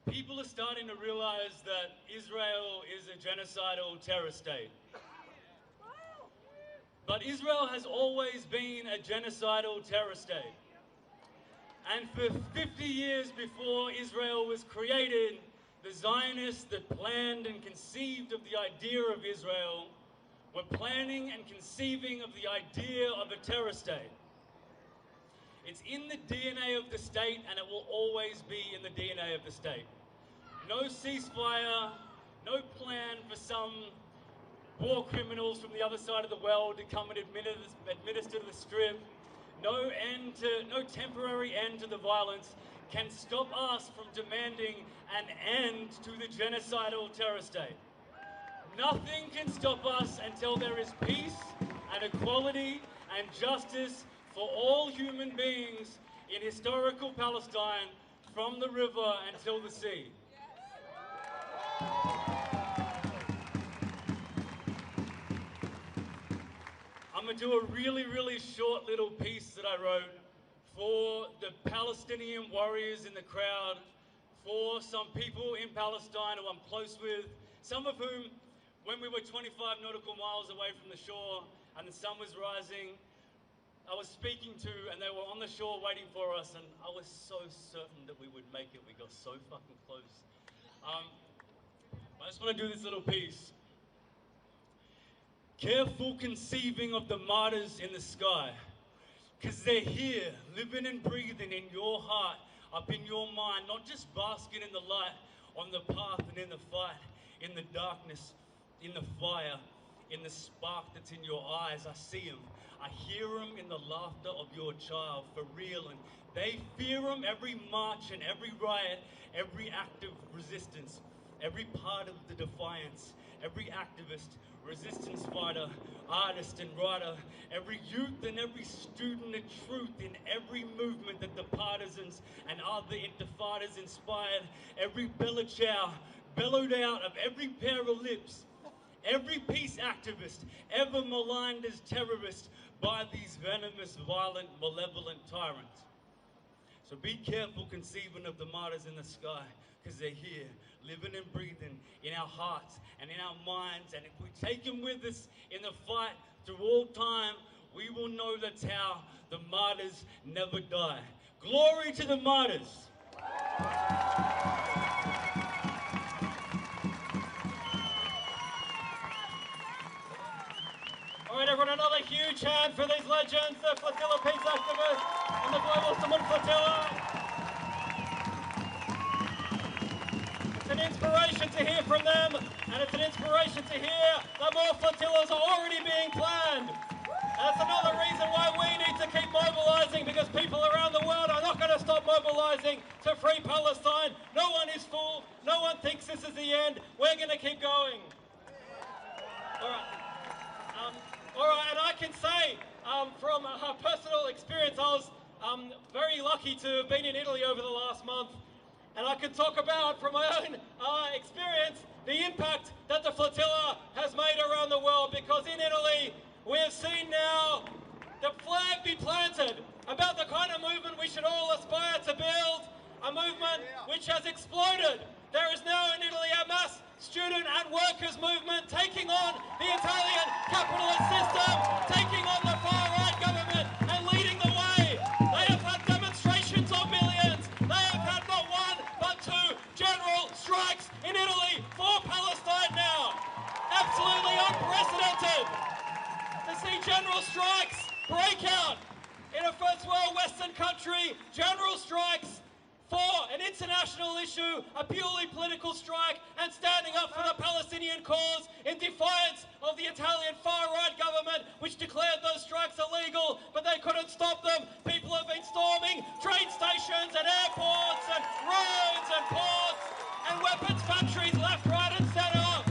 People are starting to realize that Israel is a genocidal terror state. But Israel has always been a genocidal terror state. And for 50 years before Israel was created, the Zionists that planned and conceived of the idea of Israel were planning and conceiving of the idea of a terror state. It's in the DNA of the state, and it will always be in the DNA of the state. No ceasefire, no plan for some war criminals from the other side of the world to come and administer the strip. No temporary end to the violence can stop us from demanding an end to the genocidal terror state. Nothing can stop us until there is peace and equality and justice for all human beings in historical Palestine, from the river until the sea. I'm going to do a really short little piece that I wrote for the Palestinian warriors in the crowd, for some people in Palestine who I'm close with, some of whom, when we were 25 nautical miles away from the shore and the sun was rising, I was speaking to, and they were on the shore waiting for us, and I was so certain that we would make it. We got so fucking close. I just want to do this little piece. Careful conceiving of the martyrs in the sky, because they're here, living and breathing in your heart, up in your mind, not just basking in the light, on the path and in the fight, in the darkness, in the fire, in the spark that's in your eyes. I see them. I hear them in the laughter of your child, for real, and they fear them every march and every riot, every act of resistance, every part of the defiance, every activist, resistance fighter, artist and writer, every youth and every student of truth in every movement that the partisans and other intifadas inspired, every bellow bellowed out of every pair of lips, every peace activist ever maligned as terrorist by these venomous, violent, malevolent tyrants. So be careful conceiving of the martyrs in the sky, because they're here, living and breathing in our hearts and in our minds. And if we take them with us in the fight through all time, we will know that's how the martyrs never die. Glory to the martyrs. All right, everyone, another huge hand for these legends, the Flotilla Peace activists and the Global Salmon Flotilla. It's an inspiration to hear from them, and it's an inspiration to hear that more flotillas are already being planned. That's another reason why we need to keep mobilizing, because people around the world are not going to stop mobilizing to free Palestine. No one is fooled. No one thinks this is the end. We're going to keep going. All right, and I can say from personal experience, I was very lucky to have been in Italy over the last month, and I can talk about, from my own experience, the impact that the flotilla has made around the world, because in Italy, we have seen now the flag be planted about the kind of movement we should all aspire to build, a movement which has exploded. There is now in Italy a mass student and workers movement taking on the Italian capitalist system, taking on the far-right government and leading the way. They have had demonstrations of millions. They have had not one but two general strikes in Italy for Palestine now. Absolutely unprecedented to see general strikes break out in a first world Western country. General strikes for an international issue, a purely political strike, and standing up for the Palestinian cause in defiance of the Italian far-right government, which declared those strikes illegal, but they couldn't stop them. People have been storming train stations and airports and roads and ports and weapons factories left, right and centre.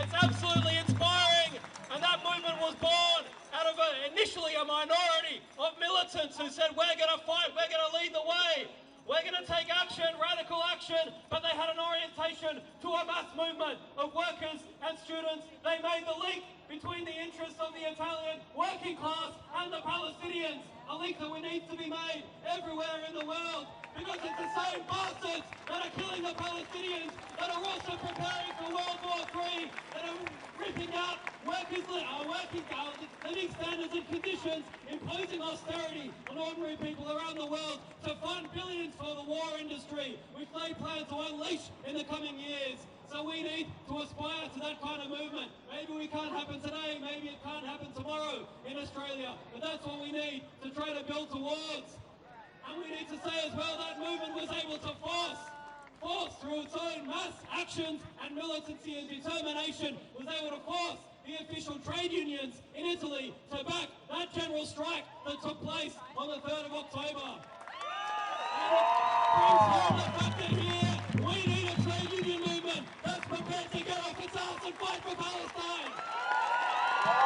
It's absolutely inspiring, and that movement was born out of initially a minority of militants who said, we're going to fight, we're going to lead the way. We're going to take action, radical action, but they had an orientation to a mass movement of workers and students. They made the link between the interests of the Italian working class and the Palestinians, a link that needs to be made everywhere in the world, because it's the same bastards that are killing the Palestinians that are also preparing for World War III, that are ripping out workers' living standards and conditions, imposing austerity on ordinary people around the world to fund billions for the war industry, which they plan to unleash in the coming years. So we need to aspire to that kind of movement. Maybe we can't happen today, maybe it can't happen tomorrow in Australia, but that's what we need to try to build towards. And we need to say as well that movement was able to force through its own mass actions and militancy and determination, was able to force the official trade unions in Italy to back that general strike that took place on the 3rd of October. And it brings home the fact that here we need a trade union movement that's prepared to get off its ass and fight for Palestine.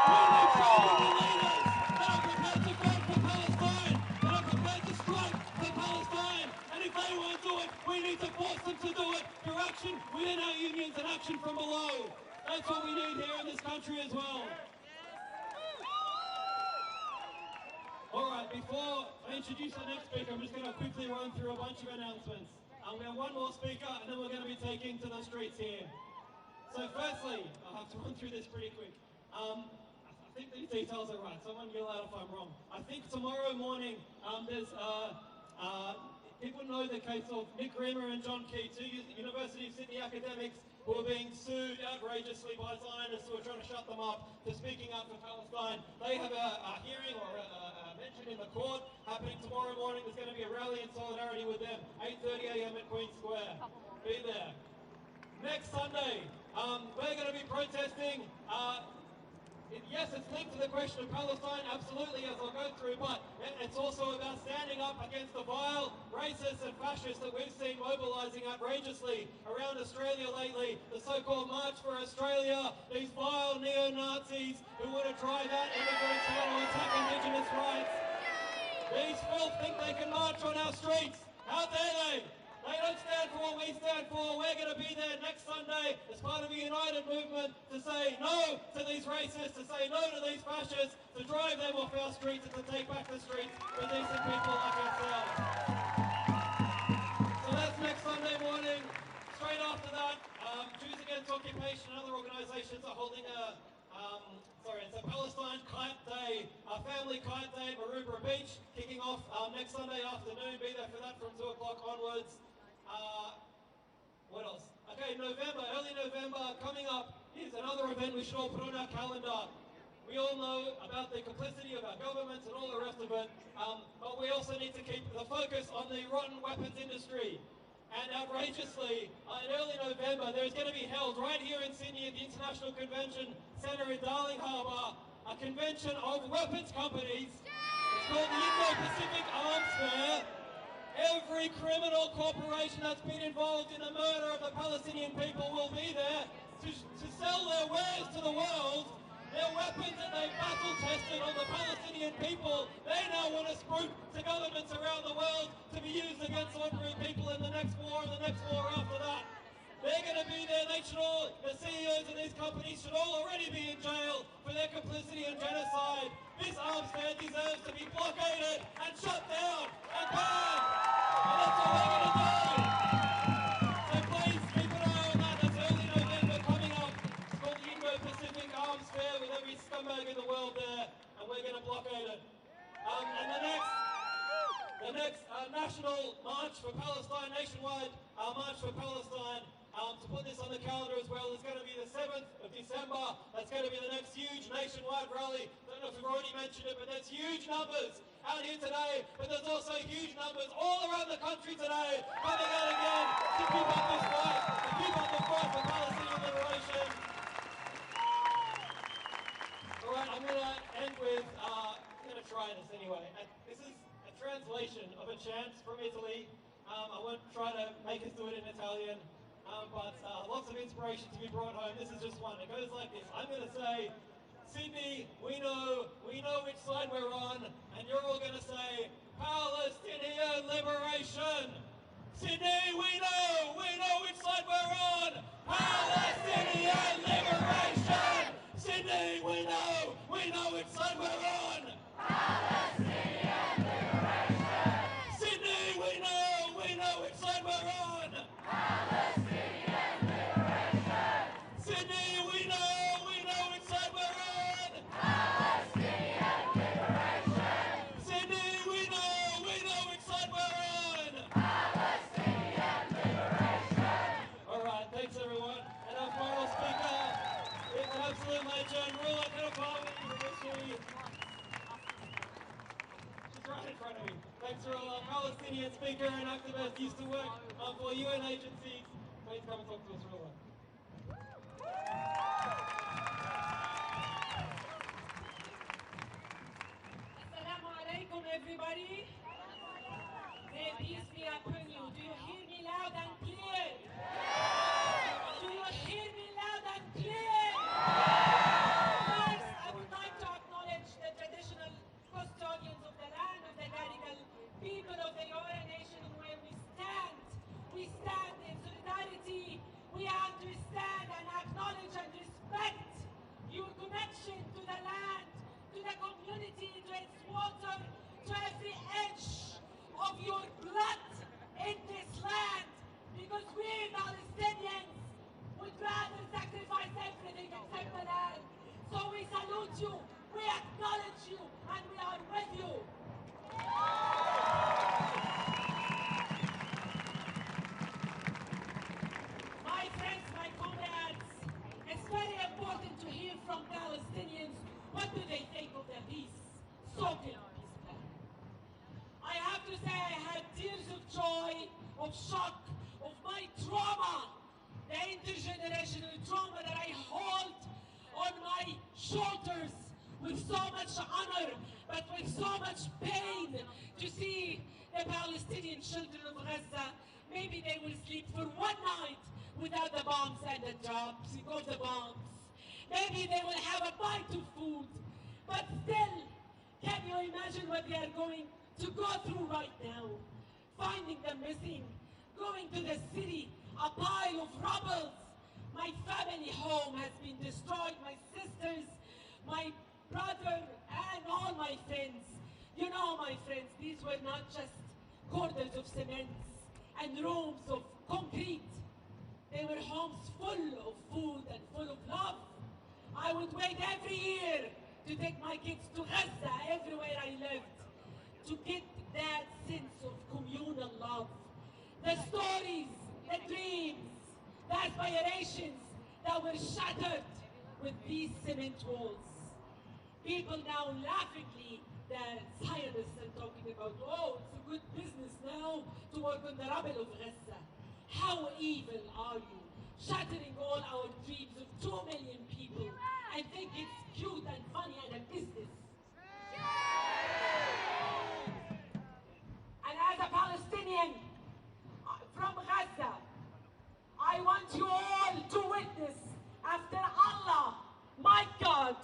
We need trade union leaders that are prepared to fight for Palestine, that are prepared to strike for Palestine. And if they won't do it, we need to force them to do it through action within our unions and action from below. That's what we need here in this country as well. All right, before I introduce our next speaker, I'm just going to quickly run through a bunch of announcements. We have one more speaker, and then we're going to be taking to the streets here. So firstly, I'll have to run through this pretty quick. I think these details are right. Someone yell out if I'm wrong. I think tomorrow morning there's people know the case of Nick Rimmer and John Key, two University of Sydney academics who are being sued outrageously by Zionists who are trying to shut them up for speaking out for Palestine. They have a hearing or a mention in the court happening tomorrow morning. There's going to be a rally in solidarity with them, 8:30 a.m. at Queen Square. Be there. Next Sunday, we're going to be protesting. Yes, it's linked to the question of Palestine, absolutely, as I'll go through, but it's also about standing up against the vile racists and fascists that we've seen mobilising outrageously around Australia lately. The so-called March for Australia, these vile neo-Nazis who want to drive out immigrants who want to attack Indigenous rights. These filth think they can march on our streets. How dare they? They don't stand for what we stand for. We're going to be there next Sunday as part of a united movement to say no to these racists, to say no to these fascists, to drive them off our streets and to take back the streets for decent people like ourselves. So that's next Sunday morning. Straight after that, Jews Against Occupation and other organisations are holding it's a Palestine Kite Day, a family kite day at Maroubra Beach, kicking off next Sunday afternoon. Be there for that from 2 o'clock onwards. What else? Okay, early November, coming up is another event we should all put on our calendar. We all know about the complicity of our governments and all the rest of it, but we also need to keep the focus on the rotten weapons industry. And outrageously, in early November, there is going to be held right here in Sydney at the International Convention Centre in Darling Harbour, a convention of weapons companies. It's called the Indo-Pacific Arms Fair. Every criminal corporation that's been involved in the murder of the Palestinian people will be there to sell their wares to the world. Their weapons that they battle tested on the Palestinian people, they now want to spruik to governments around the world to be used against ordinary people in the next war and the next war after that. They're going to be there. The CEOs of these companies should all already be in jail for their complicity in genocide. This arms fair deserves to be blockaded and shut down and banned. And that's what we're going to do. So please keep an eye on that. That's early November coming up. It's called the Indo-Pacific Arms Fair with every scumbag in the world there, and we're going to blockade it. And the next national march for Palestine, nationwide march for Palestine, to put this on the calendar as well, is going to be the 7th of December. That's going to be the next huge nationwide rally. I don't know if we've already mentioned it, but there's huge numbers out here today, but there's also huge numbers all around the country today coming out again to keep up this fight, to keep up the fight for Palestinian liberation. All right, I'm going to end with, I'm going to try this anyway. This is a translation of a chant from Italy. I won't try to make us do it in Italian, but lots of inspiration to be brought home. This is just one. It goes like this. I'm going to say, Sydney, we know which side we're on, and you're all going to say, Palestinian liberation. Sydney, we know which side we're on. Palestinian liberation. Sydney, we know which side we're on. Palestinian liberation. Sydney, we know which side we're on. Palestinian liberation. Sydney, we know which side we're on. Palestinian liberation. Sydney, we know which side we're on. Palestinian liberation. All right, thanks everyone. And our final speaker is an absolute legend, Rula Kanapami. She's right in front of me. Thanks, Rula. Palestinian speaker and activist, used to work for UN agencies. Please come and talk to us, Rula. Assalamu alaikum, everybody. May peace be upon you. Do you hear me loud and clear? Do you hear me loud and clear? First, I would like to acknowledge the traditional custodians of the land of the Gadigal people of the Eora nation where we stand. We stand in solidarity. We understand and acknowledge and respect your connection to the land, to the community, to its water, to every edge of your blood in this land. Because we Palestinians would rather sacrifice everything except the land. So we salute you, we acknowledge you, and we are with you. My friends, my comrades, it's very important to hear from Palestinians what do they think of the peace, so-called peace plan. I have to say I had tears of joy, of shock, of my trauma, the intergenerational trauma that I hold on my shoulders with so much honor, but with so much pain to see the Palestinian children of Gaza. Maybe they will sleep for one night without the bombs and the drops of the bombs. Maybe they will have a bite of food, but still, can you imagine what they are going to go through right now? Finding them missing, going to the city, a pile of rubble. My family home has been destroyed, my sisters, my brother, and all my friends. You know, my friends, these were not just corridors of cement and rooms of concrete. They were homes full of food and full of love. I would wait every year to take my kids to Gaza, everywhere I lived, to get that sense of communal love. The stories, the dreams, the aspirations that were shattered with these cement walls. People now laughingly, the scientists are talking about, oh, it's a good business now to work on the rubble of Gaza. How evil are you? Shattering all our dreams of 2 million people and think it's cute and funny and a business. And as a Palestinian from Gaza, I want you all to witness, after Allah, my God,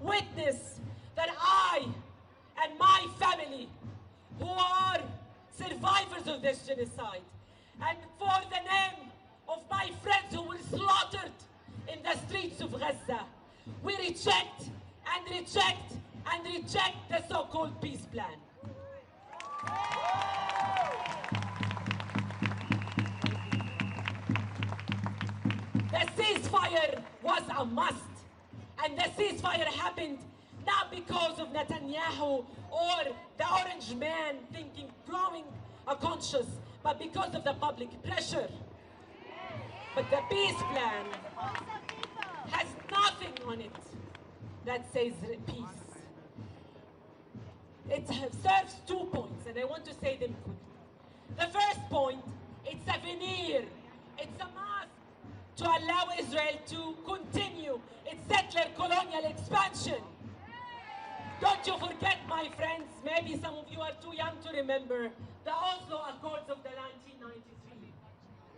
witness that I and my family, who are survivors of this genocide, and for the name of my friends who were slaughtered in the streets of Gaza, we reject and reject and reject the so-called peace plan. The ceasefire was a must, and the ceasefire happened not because of Netanyahu or the orange man thinking, blowing a conscience, but because of the public pressure. But the peace plan has nothing on it that says peace. It serves 2 points, and I want to say them quickly. The first point, it's a veneer, it's a mask to allow Israel to continue its settler colonial expansion. Don't you forget, my friends, maybe some of you are too young to remember, the Oslo Accords of the 1993.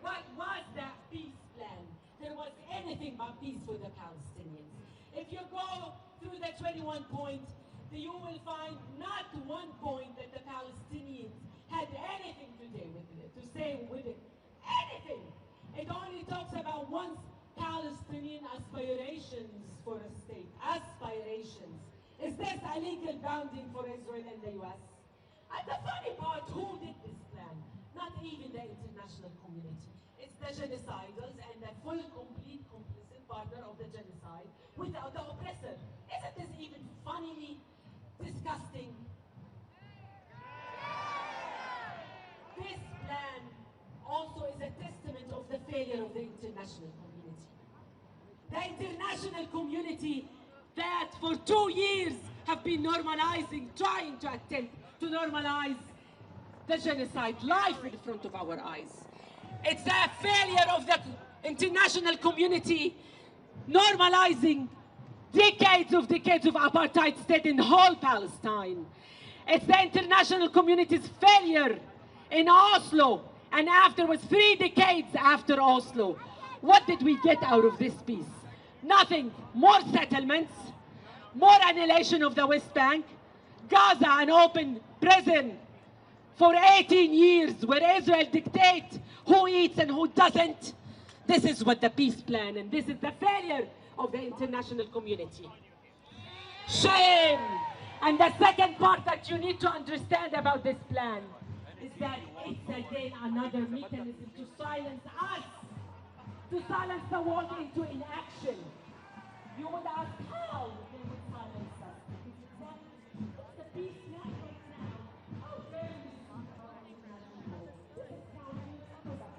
What was that peace plan? There was anything but peace for the Palestinians. If you go through the 21 points, you will find not one point that the Palestinians had anything to do with it, to say with it. Anything. It only talks about one's Palestinian aspirations for a state. Aspirations. Is this a legal bounding for Israel and the US? And the funny part, who did this plan? Not even the international community. It's the genocidals and the full, complete, complicit partner of the genocide without the oppressor. Isn't this even funnily disgusting? This plan also is a testament of the failure of the international community. The international community that for 2 years have been normalizing, trying to attempt to normalize the genocide live in front of our eyes. It's a failure of the international community normalizing decades of apartheid state in whole Palestine. It's the international community's failure in Oslo, and afterwards, 3 decades after Oslo. What did we get out of this peace? Nothing. More settlements, more annihilation of the West Bank, Gaza an open prison for 18 years where Israel dictates who eats and who doesn't. This is what the peace plan, and this is the failure of the international community. Shame! And the second part that you need to understand about this plan is that it's again another mechanism to silence us, to silence the world into inaction. You would ask how they would silence us. It's exactly the peace plan right now. How dare you see our international? This is how we remember that.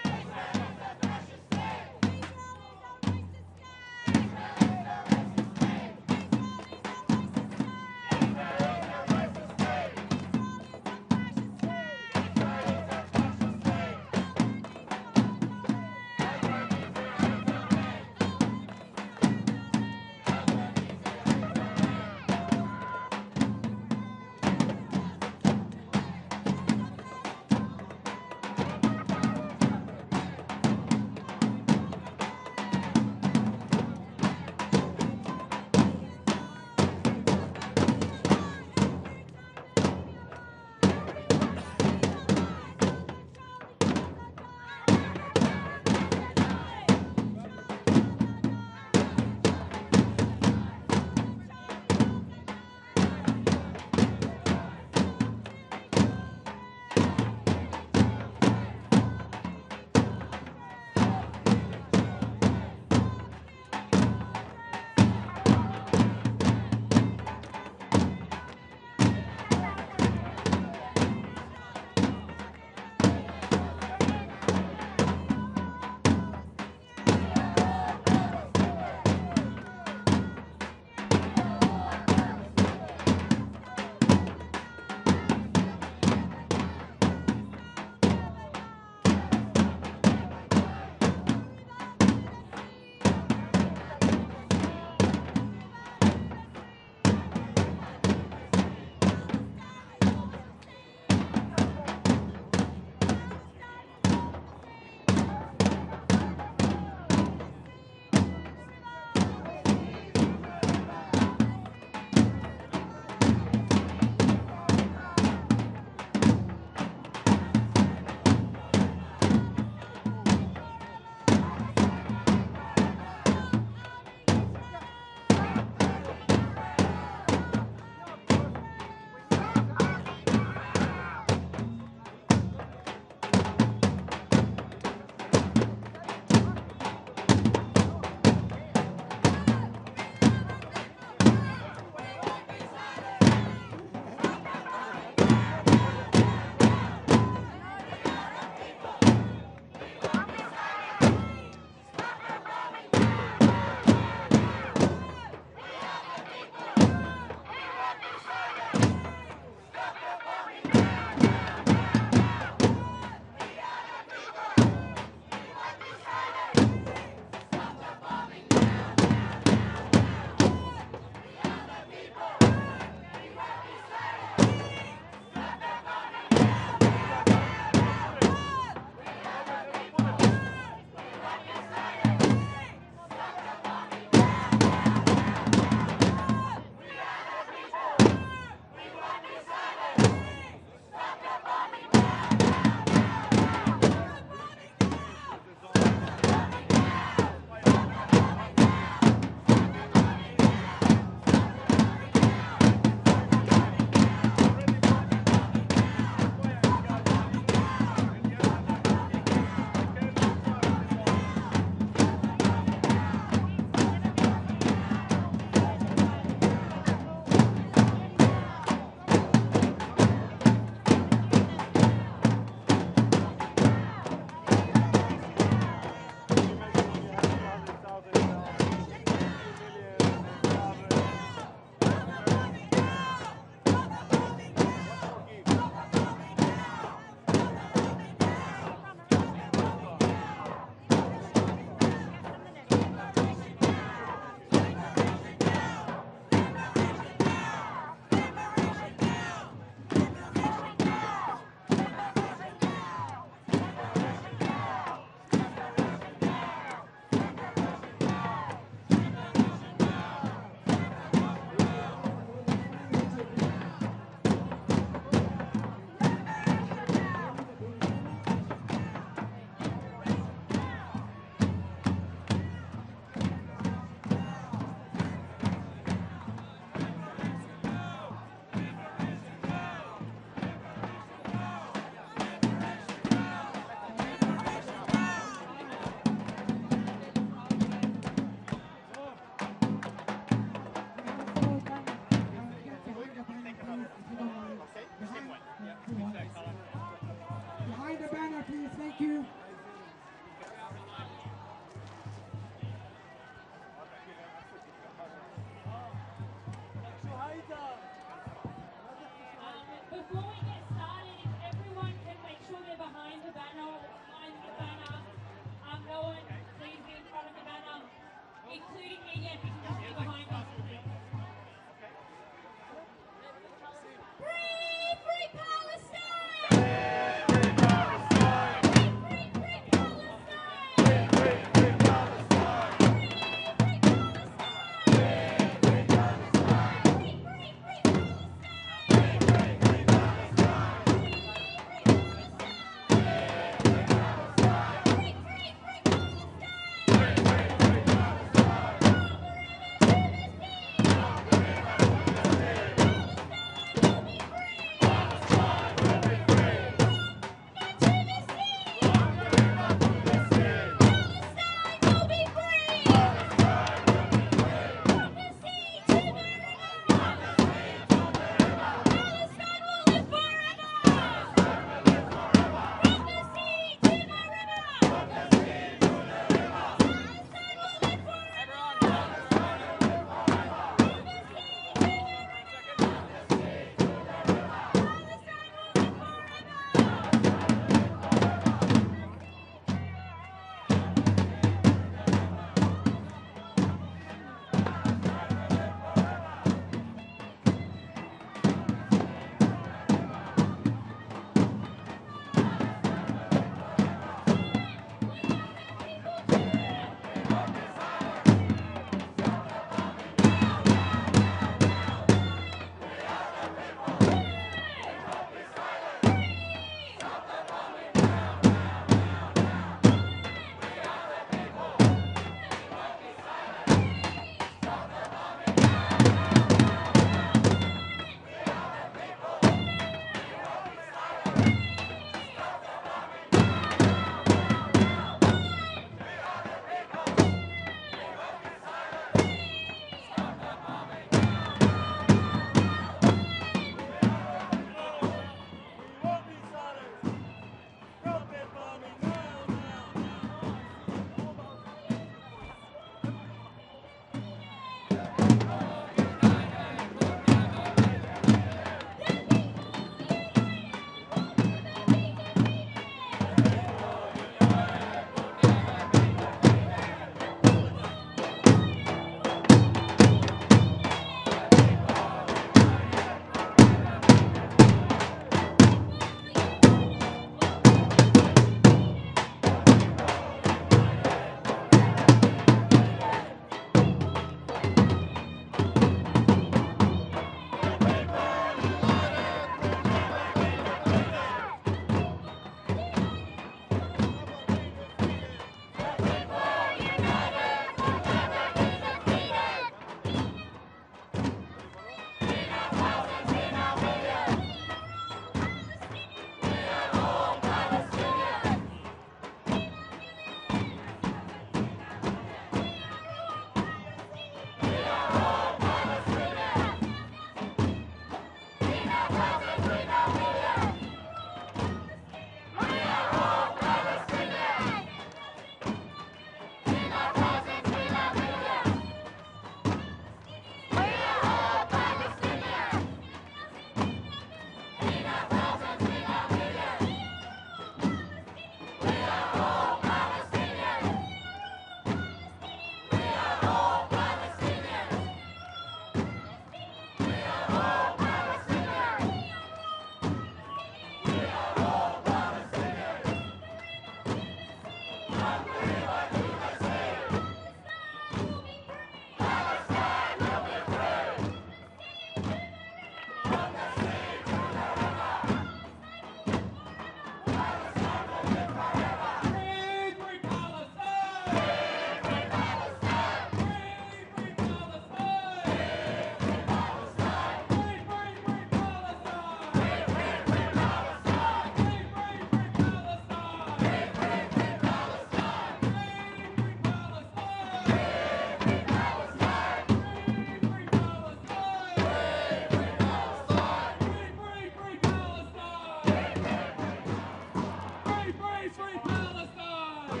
Free Palestine!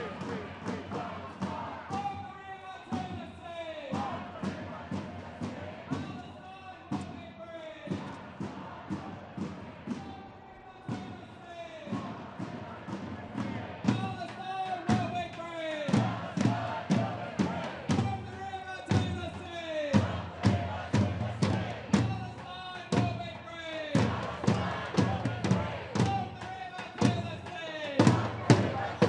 From the river to the sea! Palestine will be free! Palestine will be free! From the river to the sea! Palestine will be free! From the river to the sea!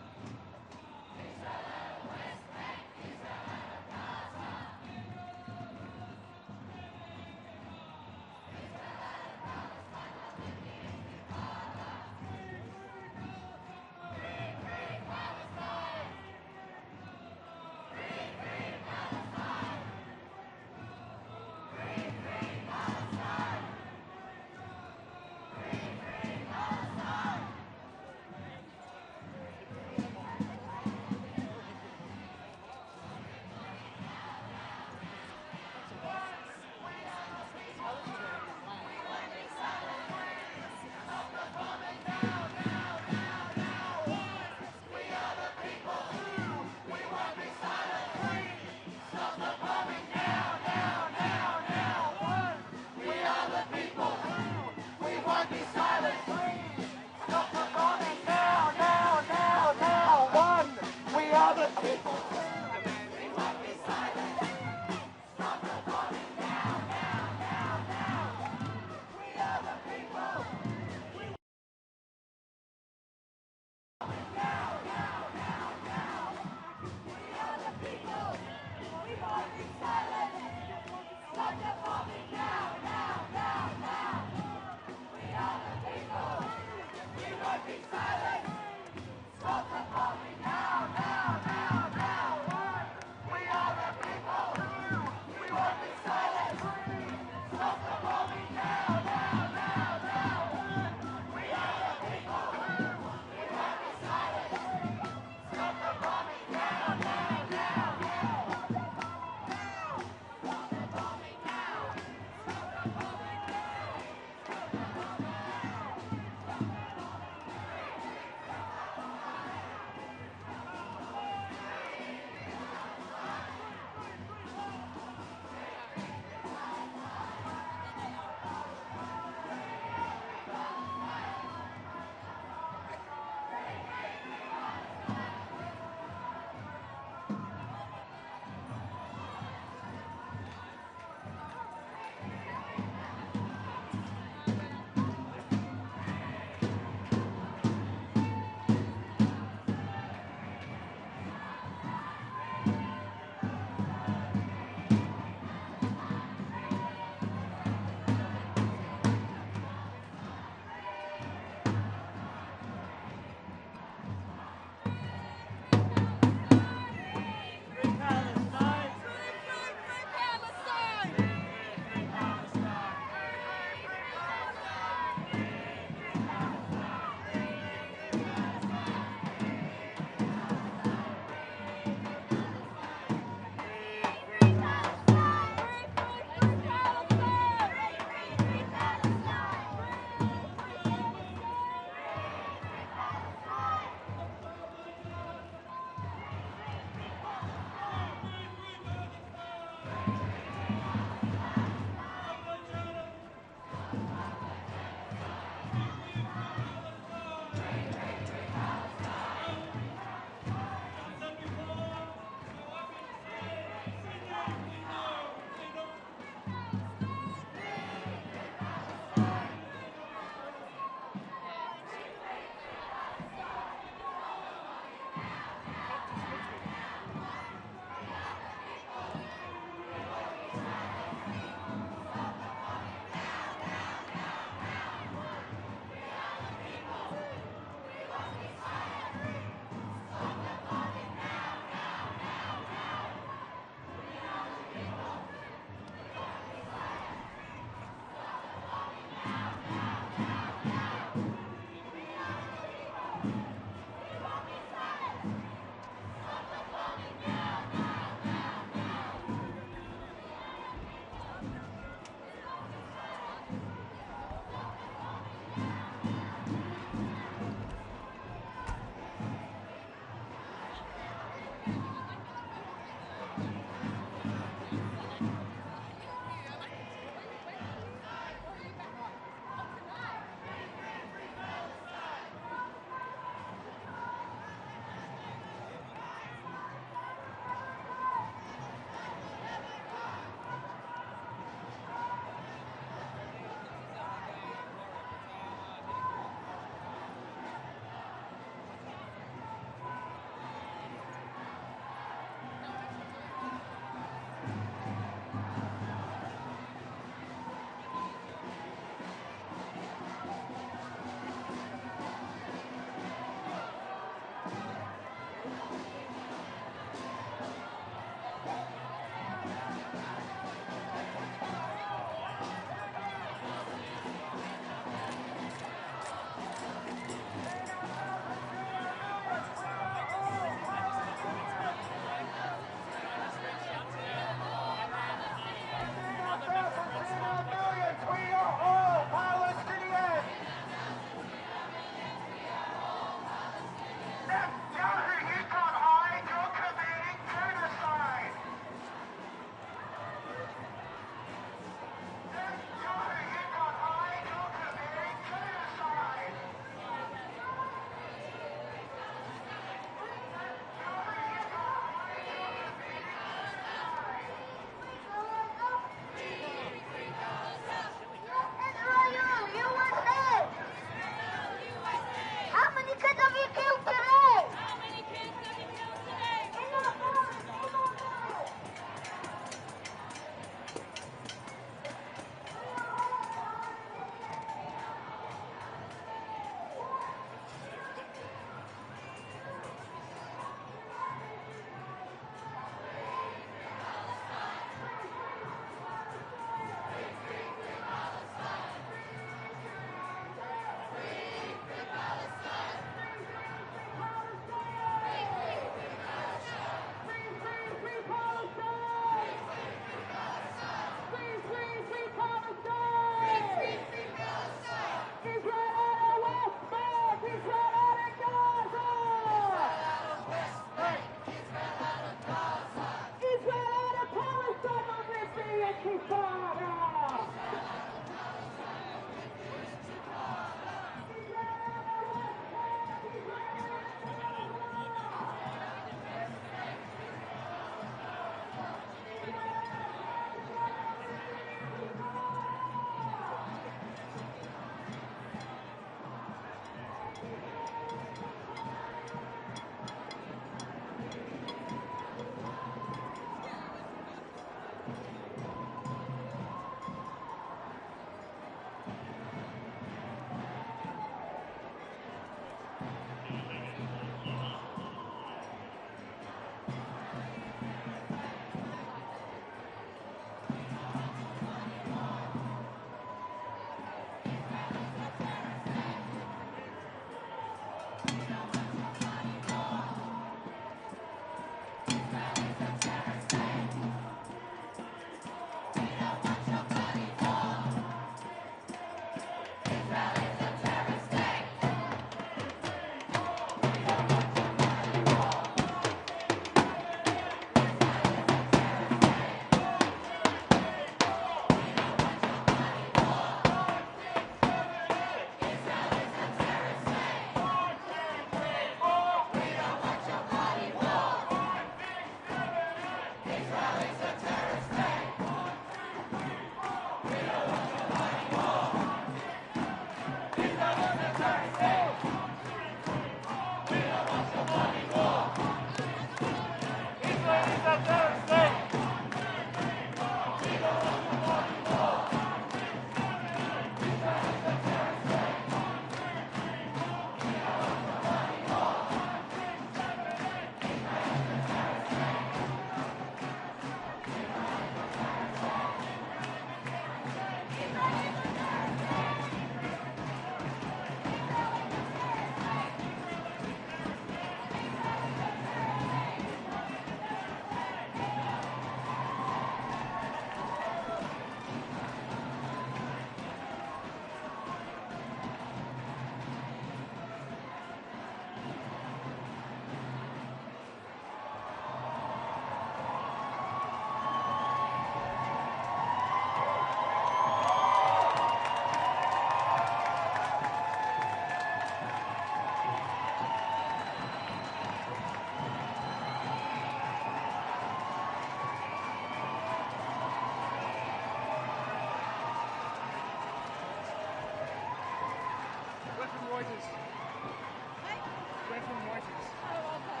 We're from Reuters. Oh, okay.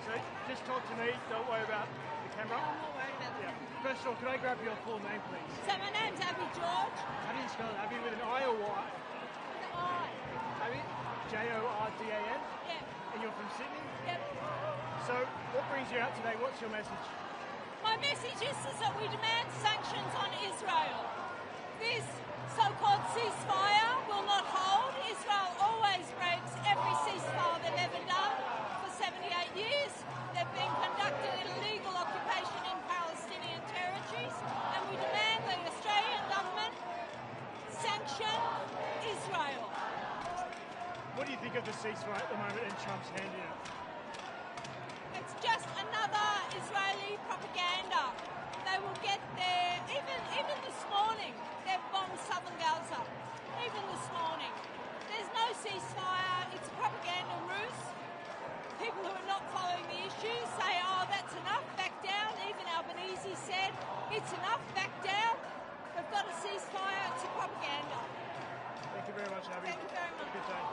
So just talk to me, don't worry about the camera. I'm not worried about that. First of all, can I grab your full name, please? So my name's Abby George. How do you spell it? Abby with an I or Y? With an I. Abby? Jordan? Yeah. And you're from Sydney? Yep. So what brings you out today? What's your message? My message is that we demand sanctions on Israel. This so-called ceasefire will not hold. Israel always breaks every ceasefire they've ever done. For 78 years, they've been conducting illegal occupation in Palestinian territories, and we demand the Australian government sanction Israel. What do you think of the ceasefire at the moment and Trump's hand in it? It's just another Israeli propaganda. They will get there, even this morning, they've bombed southern Gaza. Even this morning. There's no ceasefire, it's a propaganda ruse. People who are not following the issue say, oh, that's enough, back down. Even Albanese said, it's enough, back down. We've got a ceasefire, it's a propaganda. Thank you very much, Abby. Thank you very much. Good day.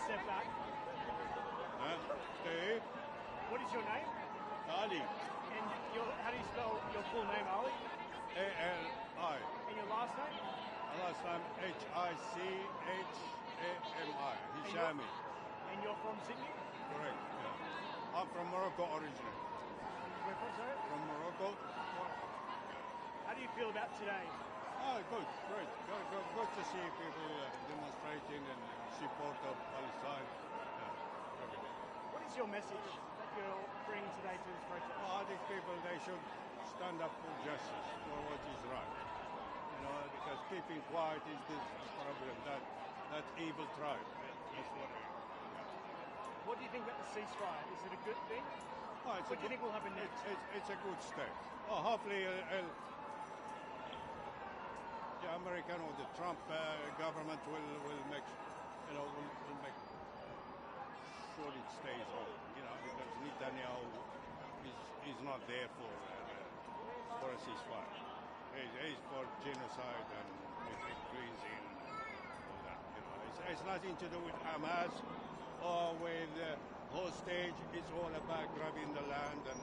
step back. Steve. What is your name? Ali. And how do you spell your full name, Ali? A-L-I. And your last name? Last name H-I-C-H-A-M-I. Hishami. And you're from Sydney? Correct, yeah. I'm from Morocco originally. Where from, sorry? From Morocco. How do you feel about today? Oh, good, great. Good to see people demonstrating and support of Palestine. What is your message that you're bringing today to this protest? I think people, they should stand up for justice, for what is right. You know, because keeping quiet is the problem, that evil tribe. That's what it is. What do you think about the ceasefire? Is it a good thing? Oh, what do you think will happen next? It's a good step. Oh, hopefully the American or the Trump government will make, will make sure it stays on, because Netanyahu is not there for a ceasefire. He's for genocide and cleansing, all that. It's nothing to do with Hamas or with hostage. It's all about grabbing the land and